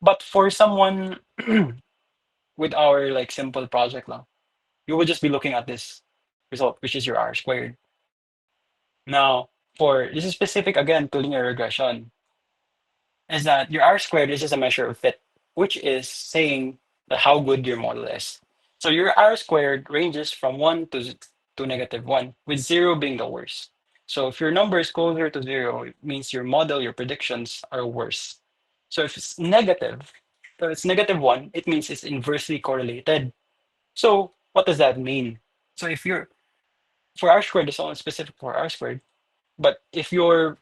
But for someone with our like simple project now, you would just be looking at this result, which is your r squared. Now, for this is specific again to linear regression, is that your r squared is just a measure of fit, which is saying that how good your model is. So your r squared ranges from 1 to negative 1, with 0 being the worst. So if your number is closer to 0, it means your model, your predictions are worse. So if it's negative, so it's negative 1, it means it's inversely correlated. So what does that mean? So if you're for r squared, it's only specific for r squared. But if your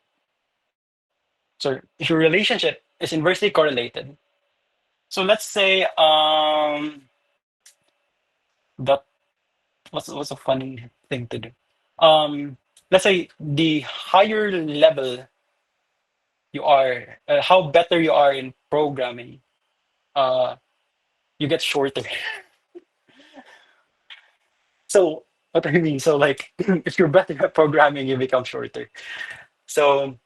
relationship is inversely correlated, so let's say that what's a funny thing to do? Um, let's say the higher level you are, how better you are in programming, uh, you get shorter. So what I mean, so like if you're better at programming, you become shorter. So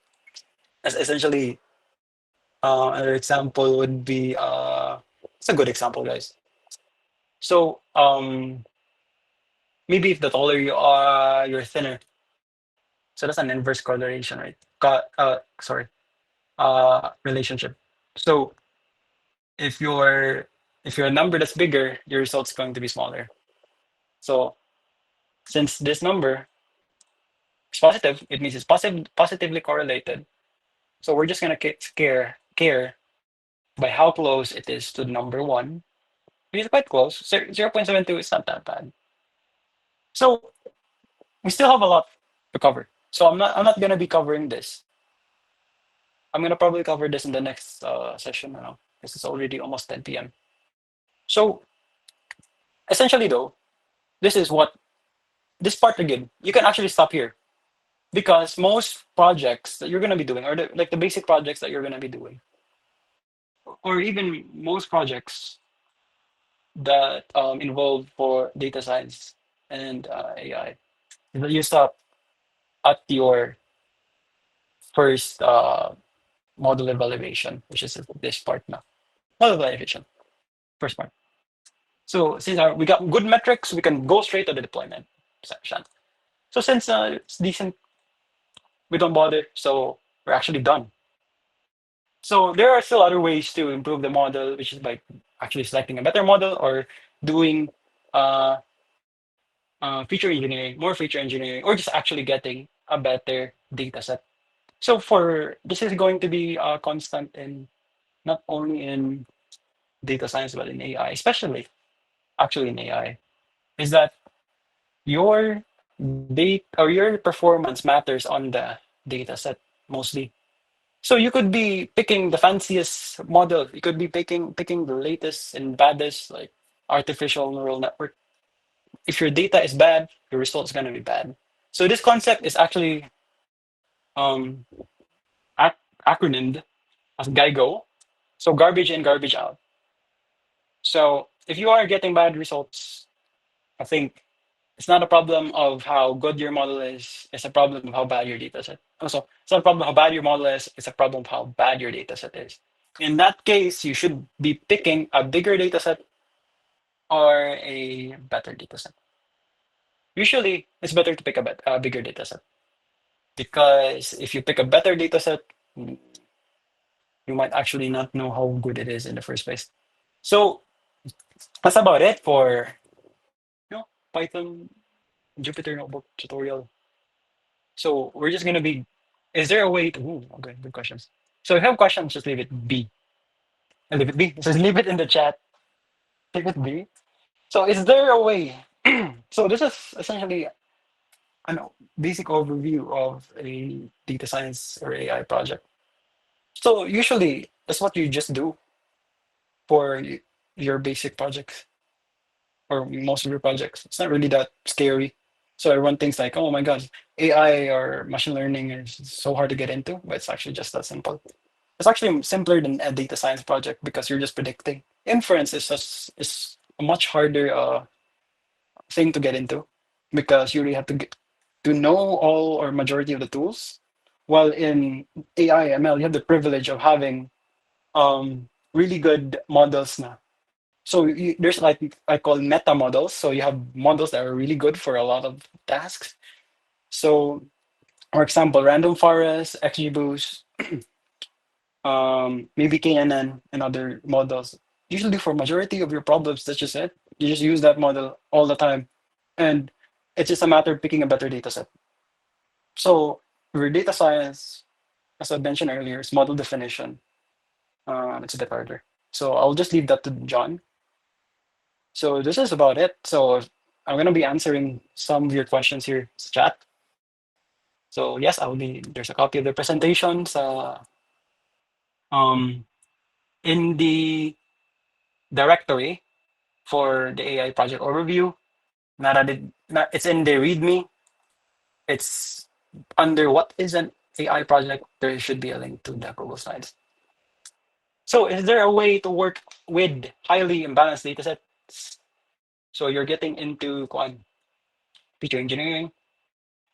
as essentially, another example would be it's a good example, guys. So maybe if the taller you are, you're thinner. So that's an inverse correlation, right? Sorry, relationship. So if you're if you're a number that's bigger, your result's going to be smaller. So Since this number is positive, it means it's positively correlated. So we're just gonna care by how close it is to number one. It's quite close. 0.72 is not that bad. So we still have a lot to cover. So I'm not gonna be covering this. I'm gonna probably cover this in the next session now, because it's already almost 10 p.m. So essentially, though, this is what this part again. You can actually stop here because most projects that you're gonna be doing, or like the basic projects that you're gonna be doing, or even most projects that involve for data science and AI, you stop at your first model evaluation, which is this part now. Model evaluation, first part. So since we got good metrics, we can go straight to the deployment section. So since it's decent, we don't bother. So we're actually done. So there are still other ways to improve the model, which is by actually selecting a better model or doing uh, feature engineering, more feature engineering, or just actually getting a better data set. So for this is going to be constant in not only in data science but in AI, especially actually in AI, is that your data or your performance matters on the data set mostly. So you could be picking the fanciest model. You could be picking the latest and baddest like artificial neural network. If your data is bad, your result's gonna be bad. So this concept is actually um ac- acronymed as GIGO. So garbage in, garbage out. So if you are getting bad results, I think it's not a problem of how good your model is. It's a problem of how bad your data set. Also, it's not a problem of how bad your model is. It's a problem of how bad your data set is. In that case, you should be picking a bigger data set or a better data set. Usually, it's better to pick a bigger data set because if you pick a better data set, you might actually not know how good it is in the first place. So that's about it for Python Jupyter Notebook tutorial. So we're just gonna be. Is there a way to? Ooh, okay, good questions. So if you have questions, just leave it B. Leave it B. Just leave it in the chat. Leave it B. So is there a way? So this is essentially an basic overview of a data science or AI project. So usually that's what you just do for your basic projects or most of your projects. It's not really that scary. So everyone thinks like, oh my God, AI or machine learning is so hard to get into, but it's actually just that simple. It's actually simpler than a data science project because you're just predicting. Inference is a much harder thing to get into because you really have to know all or majority of the tools. While in AI ML, you have the privilege of having really good models now. So there's like I call meta models. So you have models that are really good for a lot of tasks. So, for example, random forest, XGBoost, maybe KNN and other models. Usually for majority of your problems, that's just it. You just use that model all the time. And it's just a matter of picking a better data set. So for data science, as I mentioned earlier, is model definition. It's a bit harder. So I'll just leave that to John. So this is about it. So I'm gonna be answering some of your questions here in the chat. So yes, I will be. There's a copy of the presentations um, in the directory for the AI project overview. It's in the README. It's under what is an AI project. There should be a link to the Google Slides. So is there a way to work with highly imbalanced datasets? So you're getting into feature engineering.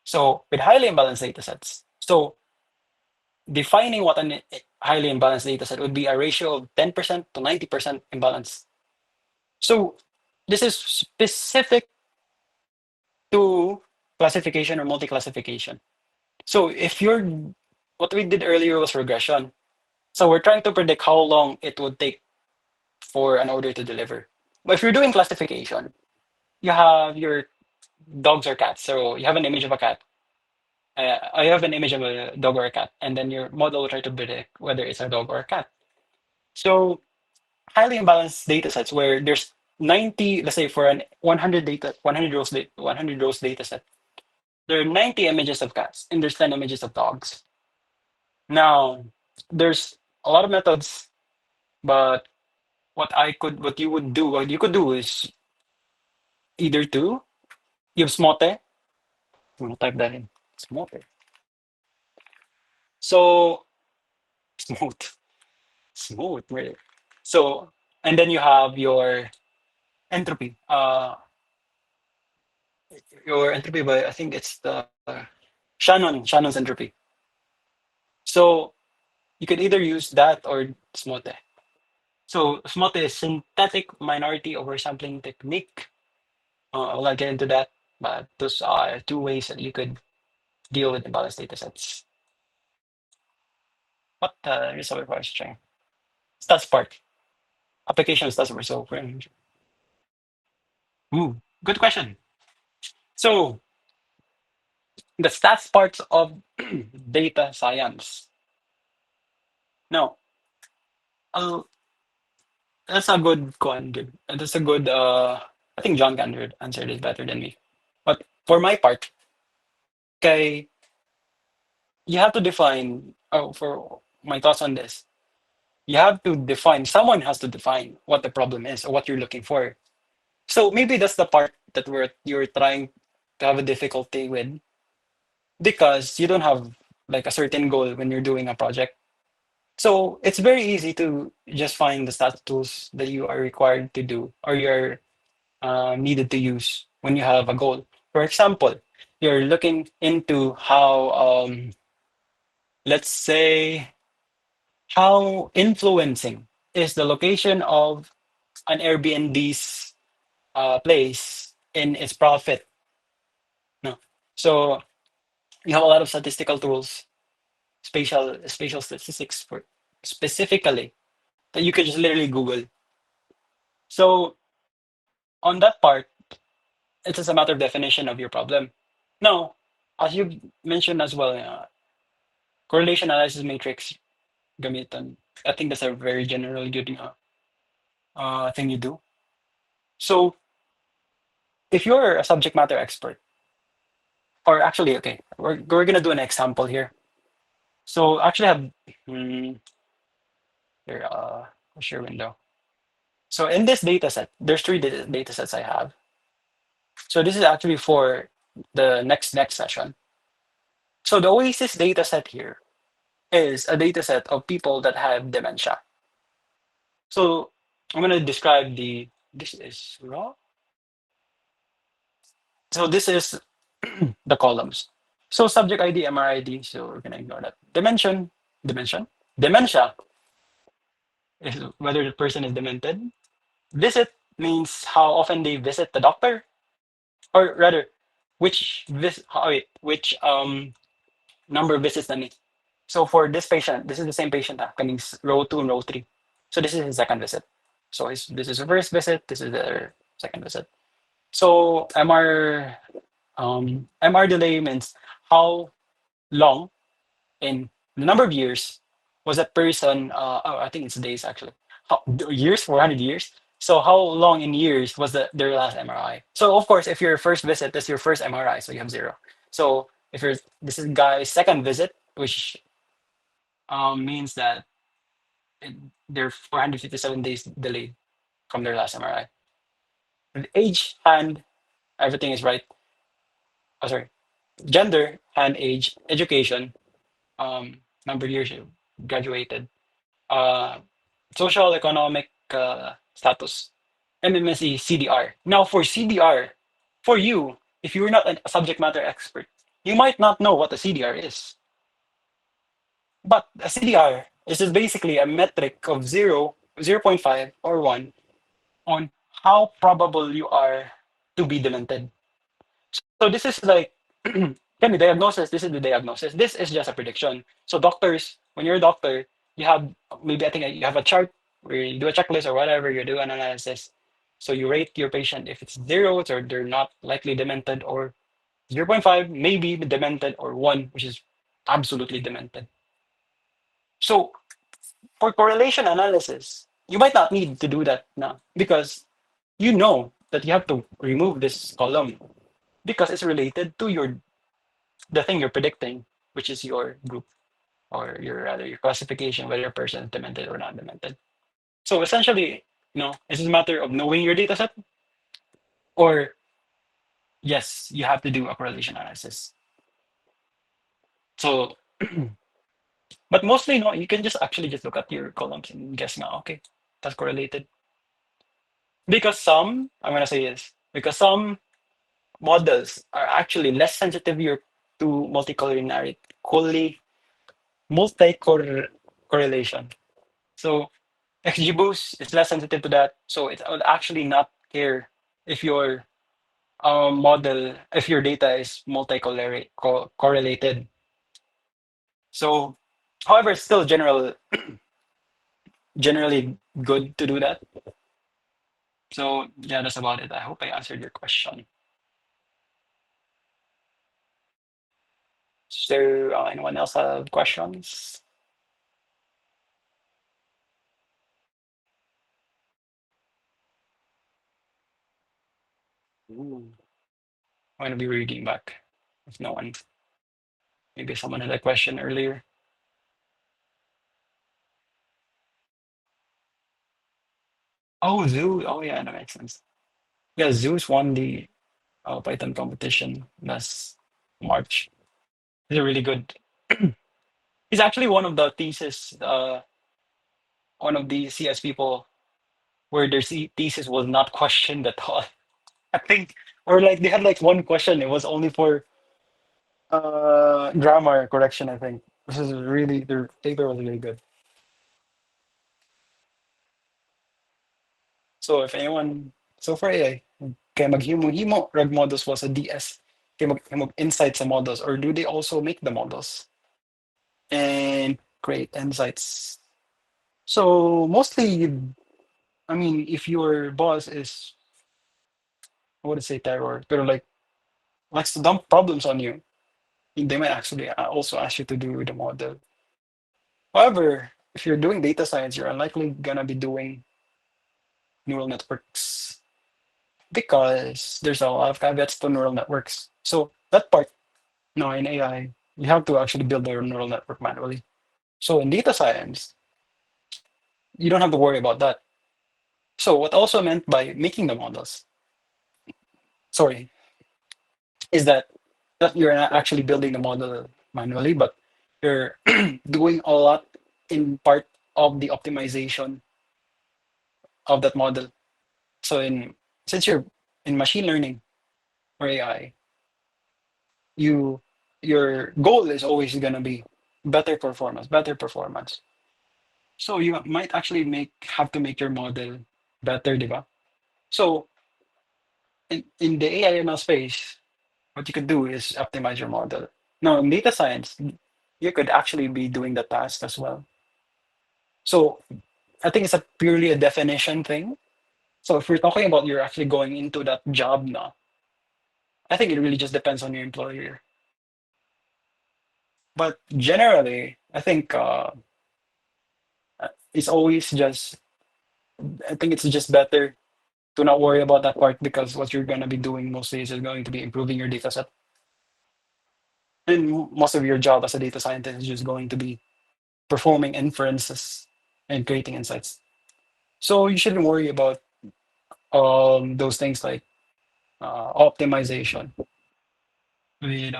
So with highly imbalanced datasets, so defining what a highly imbalanced dataset would be a ratio of 10% to 90% imbalance. So this is specific to classification or multi-classification. So if you're what we did earlier was regression. So we're trying to predict how long it would take for an order to deliver. But if you're doing classification, you have your dogs or cats. So you have an image of a cat. I have an image of a dog or a cat, and then your model will try to predict whether it's a dog or a cat. So highly imbalanced data sets where there's 90, let's say for an 100 data, 100 rows data set, there are 90 images of cats and there's 10 images of dogs. Now, there's a lot of methods, but what you could do is either two, you have smote. I'm gonna type that in. Smote. So smooth, smooth, really. So, and then you have entropy. Your entropy by I think it's the Shannon's entropy. So you could either use that or smote. So smote is synthetic minority oversampling technique. I'll not get into that, but those are two ways that you could deal with imbalanced data sets. What here's our question. Stats part. Application stats were so cringe. Ooh, good question. So the stats parts of data science. Now, I'll, that's a good one. That's a good. I think John can answer this better than me. But for my part, okay, you have to define. Oh, for my thoughts on this, you have to define. Someone has to define what the problem is or what you're looking for. So maybe that's the part that you're trying to have a difficulty with because you don't have like a certain goal when you're doing a project. So it's very easy to just find the stats tools that you are required to do or you're needed to use when you have a goal. For example, you're looking into how, let's say, how influencing is the location of an Airbnb's place in its profit. No, so you have a lot of statistical tools, spatial statistics for specifically that you can just literally Google. So on that part, it's just a matter of definition of your problem. Now, as you mentioned as well, correlation analysis matrix gamitan. I think that's a very general good thing you do. So if you're a subject matter expert, or actually, okay, we're gonna do an example here. So actually, I have here share window. So in this data set, there's three data sets I have. So this is actually for the next session. So the Oasis data set here is a data set of people that have dementia. So I'm gonna describe this is raw. So this is the columns. So subject ID, MR ID. So we're gonna ignore that. Dementia is whether the person is demented. Visit means how often they visit the doctor, or rather, which number of visits na ni. So for this patient, this is the same patient coming row 2 and row 3. So this is his second visit. So this is the first visit, this is the second visit. So MR delay means how long in the number of years was that person I think it's days actually. Years, 400 years. So how long in years was their last MRI? So of course, if your first visit is your first MRI, so you have 0. So if you're this is guy's second visit, which means that they're 457 days delayed from their last MRI. With age, hand, everything is right. Oh, sorry. Gender, hand, age, education, number of years you graduated, uh, social economic status, MMSE, CDR. Now for CDR, for you, if you're not a subject matter expert, you might not know what a CDR is. But a CDR is just basically a metric of 0, 0.5, or 1 on how probable you are to be demented. So this is like, can be diagnosis. This is the diagnosis. This is just a prediction. So doctors, when you're a doctor, you have maybe I think you have a chart where you do a checklist or whatever, you do an analysis. So you rate your patient if it's zero, so they're not likely demented, or 0.5, maybe demented, or one, which is absolutely demented. So for correlation analysis, you might not need to do that now because you know that you have to remove this column because it's related to your the thing you're predicting, which is your group or your rather your classification, whether a person is demented or not demented. So essentially, it's a matter of knowing your data set, or yes, you have to do a correlation analysis. So, but mostly, no, you can just actually just look at your columns and guess now, okay, that's correlated. Because I'm gonna say this, because some models are actually less sensitive to multicollinearity, multi-correlation. So XGBoost is less sensitive to that. So it will actually not care if your if your data is correlated. So, however, it's still generally good to do that. So yeah, that's about it. I hope I answered your question. So anyone else have questions? Ooh, I'm gonna be reading back. If no one, maybe someone had a question earlier. Oh, Zoo. Oh yeah, that makes sense. Yeah, Zeus won the Python competition last March. He's a really good. He's actually one of the CS people where their thesis was not questioned at all. I think, or like they had like one question. It was only for grammar correction. I think this is really their paper was really good. So if anyone, so for AI, kaya maghimo-himo rag models was a DS. Kaya mag-insight sa models, or do they also make the models and create insights? So mostly, I mean, if your boss is, I wouldn't say terror, but like likes to dump problems on you, they might actually also ask you to do the model. However, if you're doing data science, you're unlikely gonna be doing neural networks because there's a lot of caveats to neural networks. So that part, no, in AI, you have to actually build a neural network manually. So in data science, you don't have to worry about that. So what also meant by making the models, sorry, is that you're not actually building the model manually, but you're doing a lot in part of the optimization of that model. So since you're in machine learning or AI, you your goal is always gonna be better performance, better performance. So you might actually have to make your model better, diba? So in the AI ML space, what you could do is optimize your model. Now in data science, you could actually be doing the task as well. So I think it's a purely a definition thing. So if we're talking about you're actually going into that job now, I think it really just depends on your employer. But generally, I think it's always just, I think it's just better to not worry about that part because what you're going to be doing mostly is going to be improving your data set. And most of your job as a data scientist is just going to be performing inferences and creating insights. So you shouldn't worry about those things like optimization with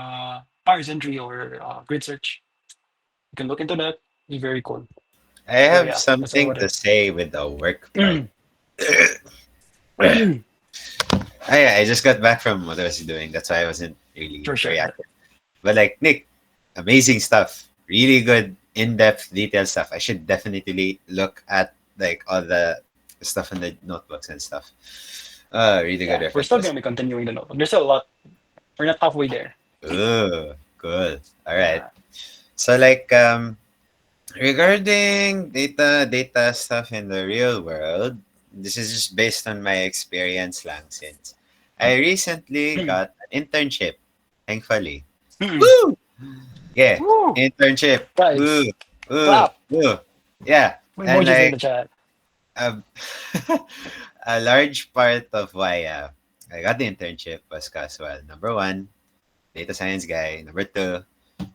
parse entry or grid search. You can look into that. It's very cool. I So have yeah, that's something about to it. say with the work part. Oh, yeah, I just got back from what I was doing. That's why I wasn't really For very sure. active. But like Nick, amazing stuff. Really good, in-depth, detailed stuff. I should definitely look at like all the stuff in the notebooks and stuff. Really good Yeah, we're still references. gonna be continuing the notebook. There's still a lot. We're not halfway there. Oh, cool. All right. Yeah. So like regarding data stuff in the real world, this is just based on my experience lang since I recently Mm. got an internship, thankfully. Mm. Woo! Yeah, Woo! internship. Woo! Guys, Woo! clap. Woo! Yeah, and Emojis in like the chat. a, a large part of why I got the internship was because, well, number one, data science guy. Number two,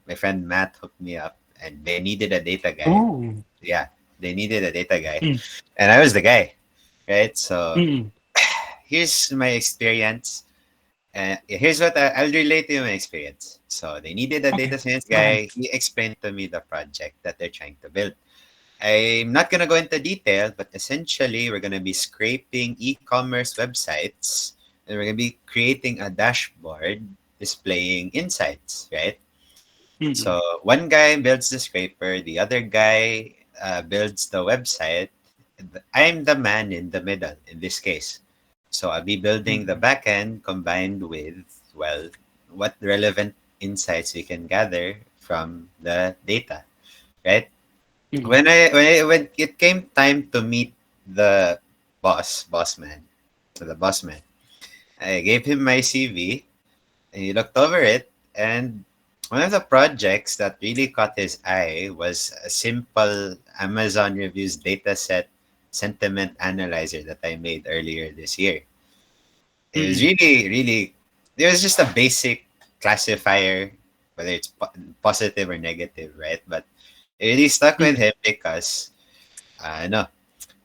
my friend Matt hooked me up and they needed a data guy. Ooh. Yeah, they needed a data guy. Mm. And I was the guy, right? So Mm. here's my experience. Here's what I'll relate to my experience. So they needed a Okay, data science go ahead. guy. He explained to me the project that they're trying to build. I'm not gonna go into detail, but essentially we're gonna be scraping e-commerce websites and we're gonna be creating a dashboard displaying insights, right? Mm. So one guy builds the scraper, the other guy builds the website. I'm the man in the middle in this case. So I'll be building the Mm. backend combined with, well, what relevant insights we can gather from the data, right? Mm. When it came time to meet the boss man, so the boss man, I gave him my CV and he looked over it. And one of the projects that really caught his eye was a simple Amazon reviews dataset sentiment analyzer that I made earlier this year. It was Mm. really, it was just a basic classifier, whether it's positive or negative, right? But it really stuck with Mm. him because, no,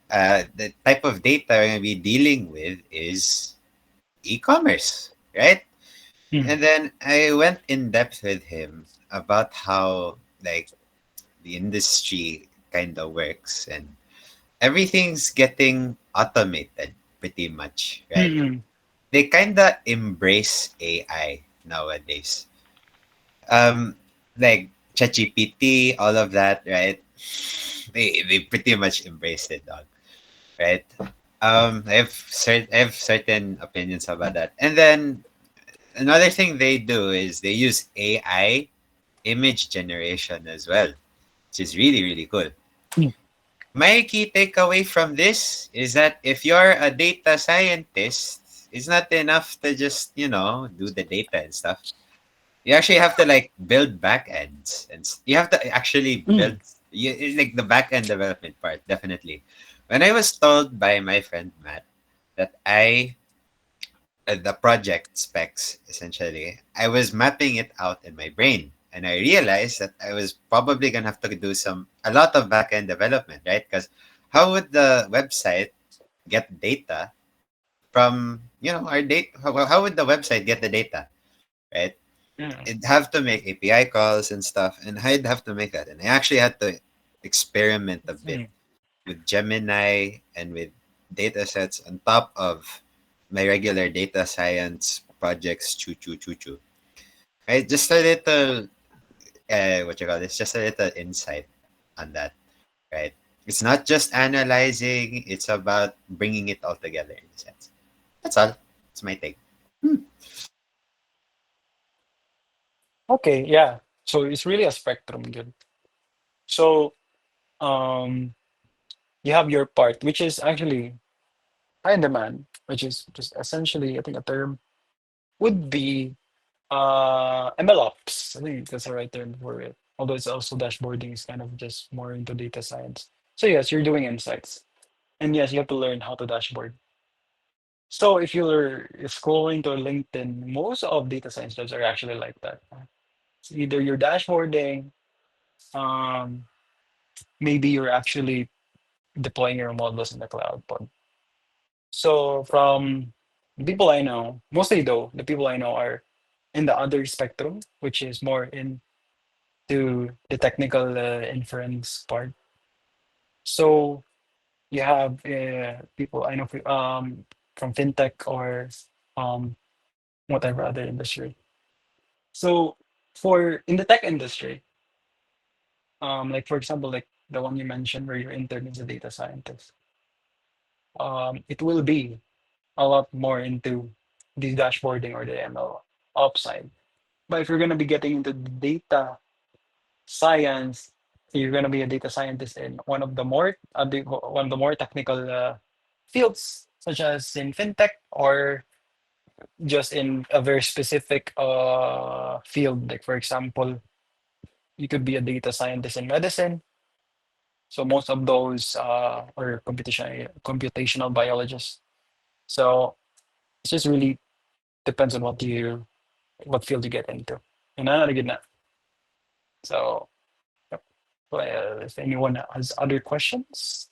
the type of data we're going to be dealing with is e-commerce, right? Mm. And then I went in depth with him about how like the industry kind of works and everything's getting automated pretty much, right? Mm. They kind of embrace AI nowadays. Um, like ChatGPT, all of that, right? They pretty much embrace it, dog, right? I have certain opinions about that, and then another thing they do is they use AI image generation as well, which is really cool. Mm. My key takeaway from this is that if you're a data scientist, it's not enough to just, do the data and stuff. You actually have to like build backends and you have to actually build Mm. like the back end development part, definitely. When I was told by my friend Matt that the project specs essentially, I was mapping it out in my brain and I realized that I was probably gonna have to do a lot of backend development, right? Because how would the website get data from our data? How would the website get the data, right? Mm. It'd have to make API calls and stuff, and I'd have to make that. And I actually had to experiment a bit Mm. with Gemini and with data sets on top of my regular data science projects. Choo choo choo choo. Right, just a little what you call this? Just a little insight on that. Right, it's not just analyzing; it's about bringing it all together in a sense. That's all. It's my take. Okay, yeah. So it's really a spectrum, good. So um you have your part, which is actually high demand, which is just essentially, I think a term would be MLOps. I think that's the right term for it. Although it's also dashboarding is kind of just more into data science. So yes, you're doing insights. And yes, you have to learn how to dashboard. So if you're scrolling to LinkedIn, most of data science jobs are actually like that. It's either you're dashboarding, um, maybe you're actually deploying your models in the cloud. But so from the people I know, mostly though, the people I know are in the other spectrum, which is more into the technical inference part. So you have people I know from fintech or um, whatever other industry. So for in the tech industry, like for example, like the one you mentioned where your intern is a data scientist, it will be a lot more into the dashboarding or the ML ops side. But if you're gonna be getting into the data science, you're gonna be a data scientist in one of the more technical. fields such as in fintech or just in a very specific field. Like for example, you could be a data scientist in medicine. So most of those are computational biologists. So it just really depends on what field you get into. And I'm not a good enough. So yep. Well, if anyone has other questions,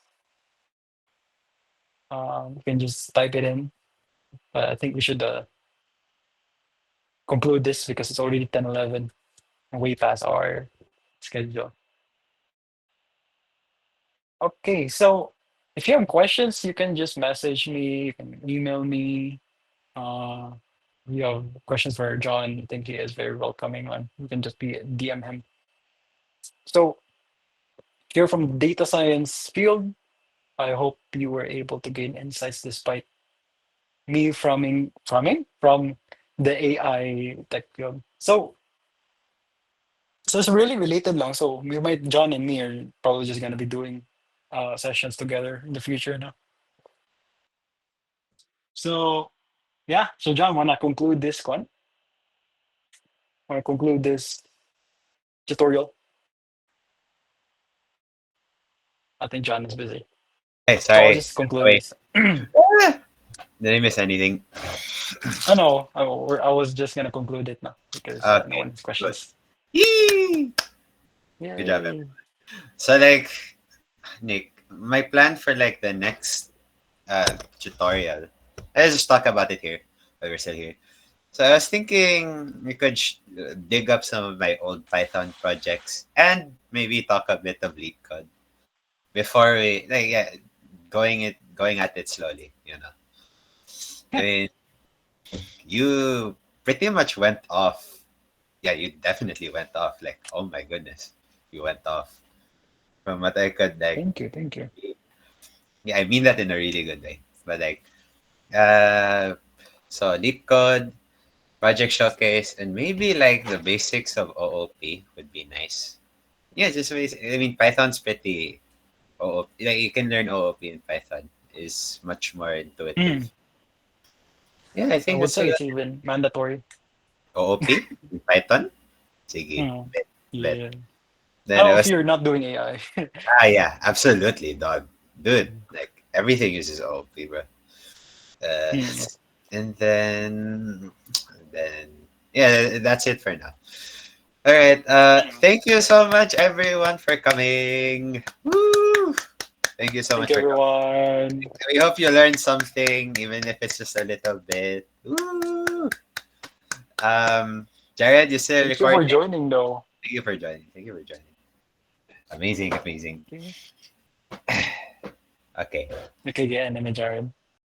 you can just type it in. But I think we should conclude this because it's already 10:11 and way past our schedule. Okay, so if you have questions, you can just message me, you can email me. Uh, you have questions for John, I think he is very welcoming on. You can just be DM him. So if you're from data science field, I hope you were able to gain insights despite me from the AI tech field. So it's really related lang. So we might John and me are probably just gonna be doing sessions together in the future now. So yeah, so John, wanna conclude this one? Wanna conclude this tutorial? I think John is busy. Hey, So I'll sorry. just conclude Wait. this. I Ah, did I miss anything? know. I was just gonna conclude it now because no Okay, one has good. questions. Yee! Good job, Yay! everyone. So, like, Nick, my plan for like the next tutorial. Let's just talk about it here while we're still here. So I was thinking we could dig up some of my old Python projects and maybe talk a bit of lead code before we like yeah going at it slowly. You know, I mean, you pretty much went off. Yeah, you definitely went off. Like, oh my goodness, you went off from what I could like. Thank you, thank you. Yeah, I mean that in a really good way. But like, uh, so lead code, project showcase, and maybe like the basics of OOP would be nice. Yeah, just I mean, Python's pretty OOP. Like you can learn OOP in Python is much more intuitive. Mm, Yeah, I I think would that's say a it's even mandatory. OOP in Python. Sige, Mm, bet. yeah. Then Oh, I if was you're not doing AI. yeah, absolutely, dog, dude. Like everything uses OOP, bro. Uh, Mm. and then yeah, that's it for now. All right. Thank you so much, everyone, for coming. Woo! Thank you so Thank much you, for coming. everyone. We hope you learned something, even if it's just a little bit. Woo! Jared, you still Thank you for recording? joining, though. Thank you for joining. Thank you for joining. Amazing, amazing. Okay, Okay. okay, again, I'm Jared.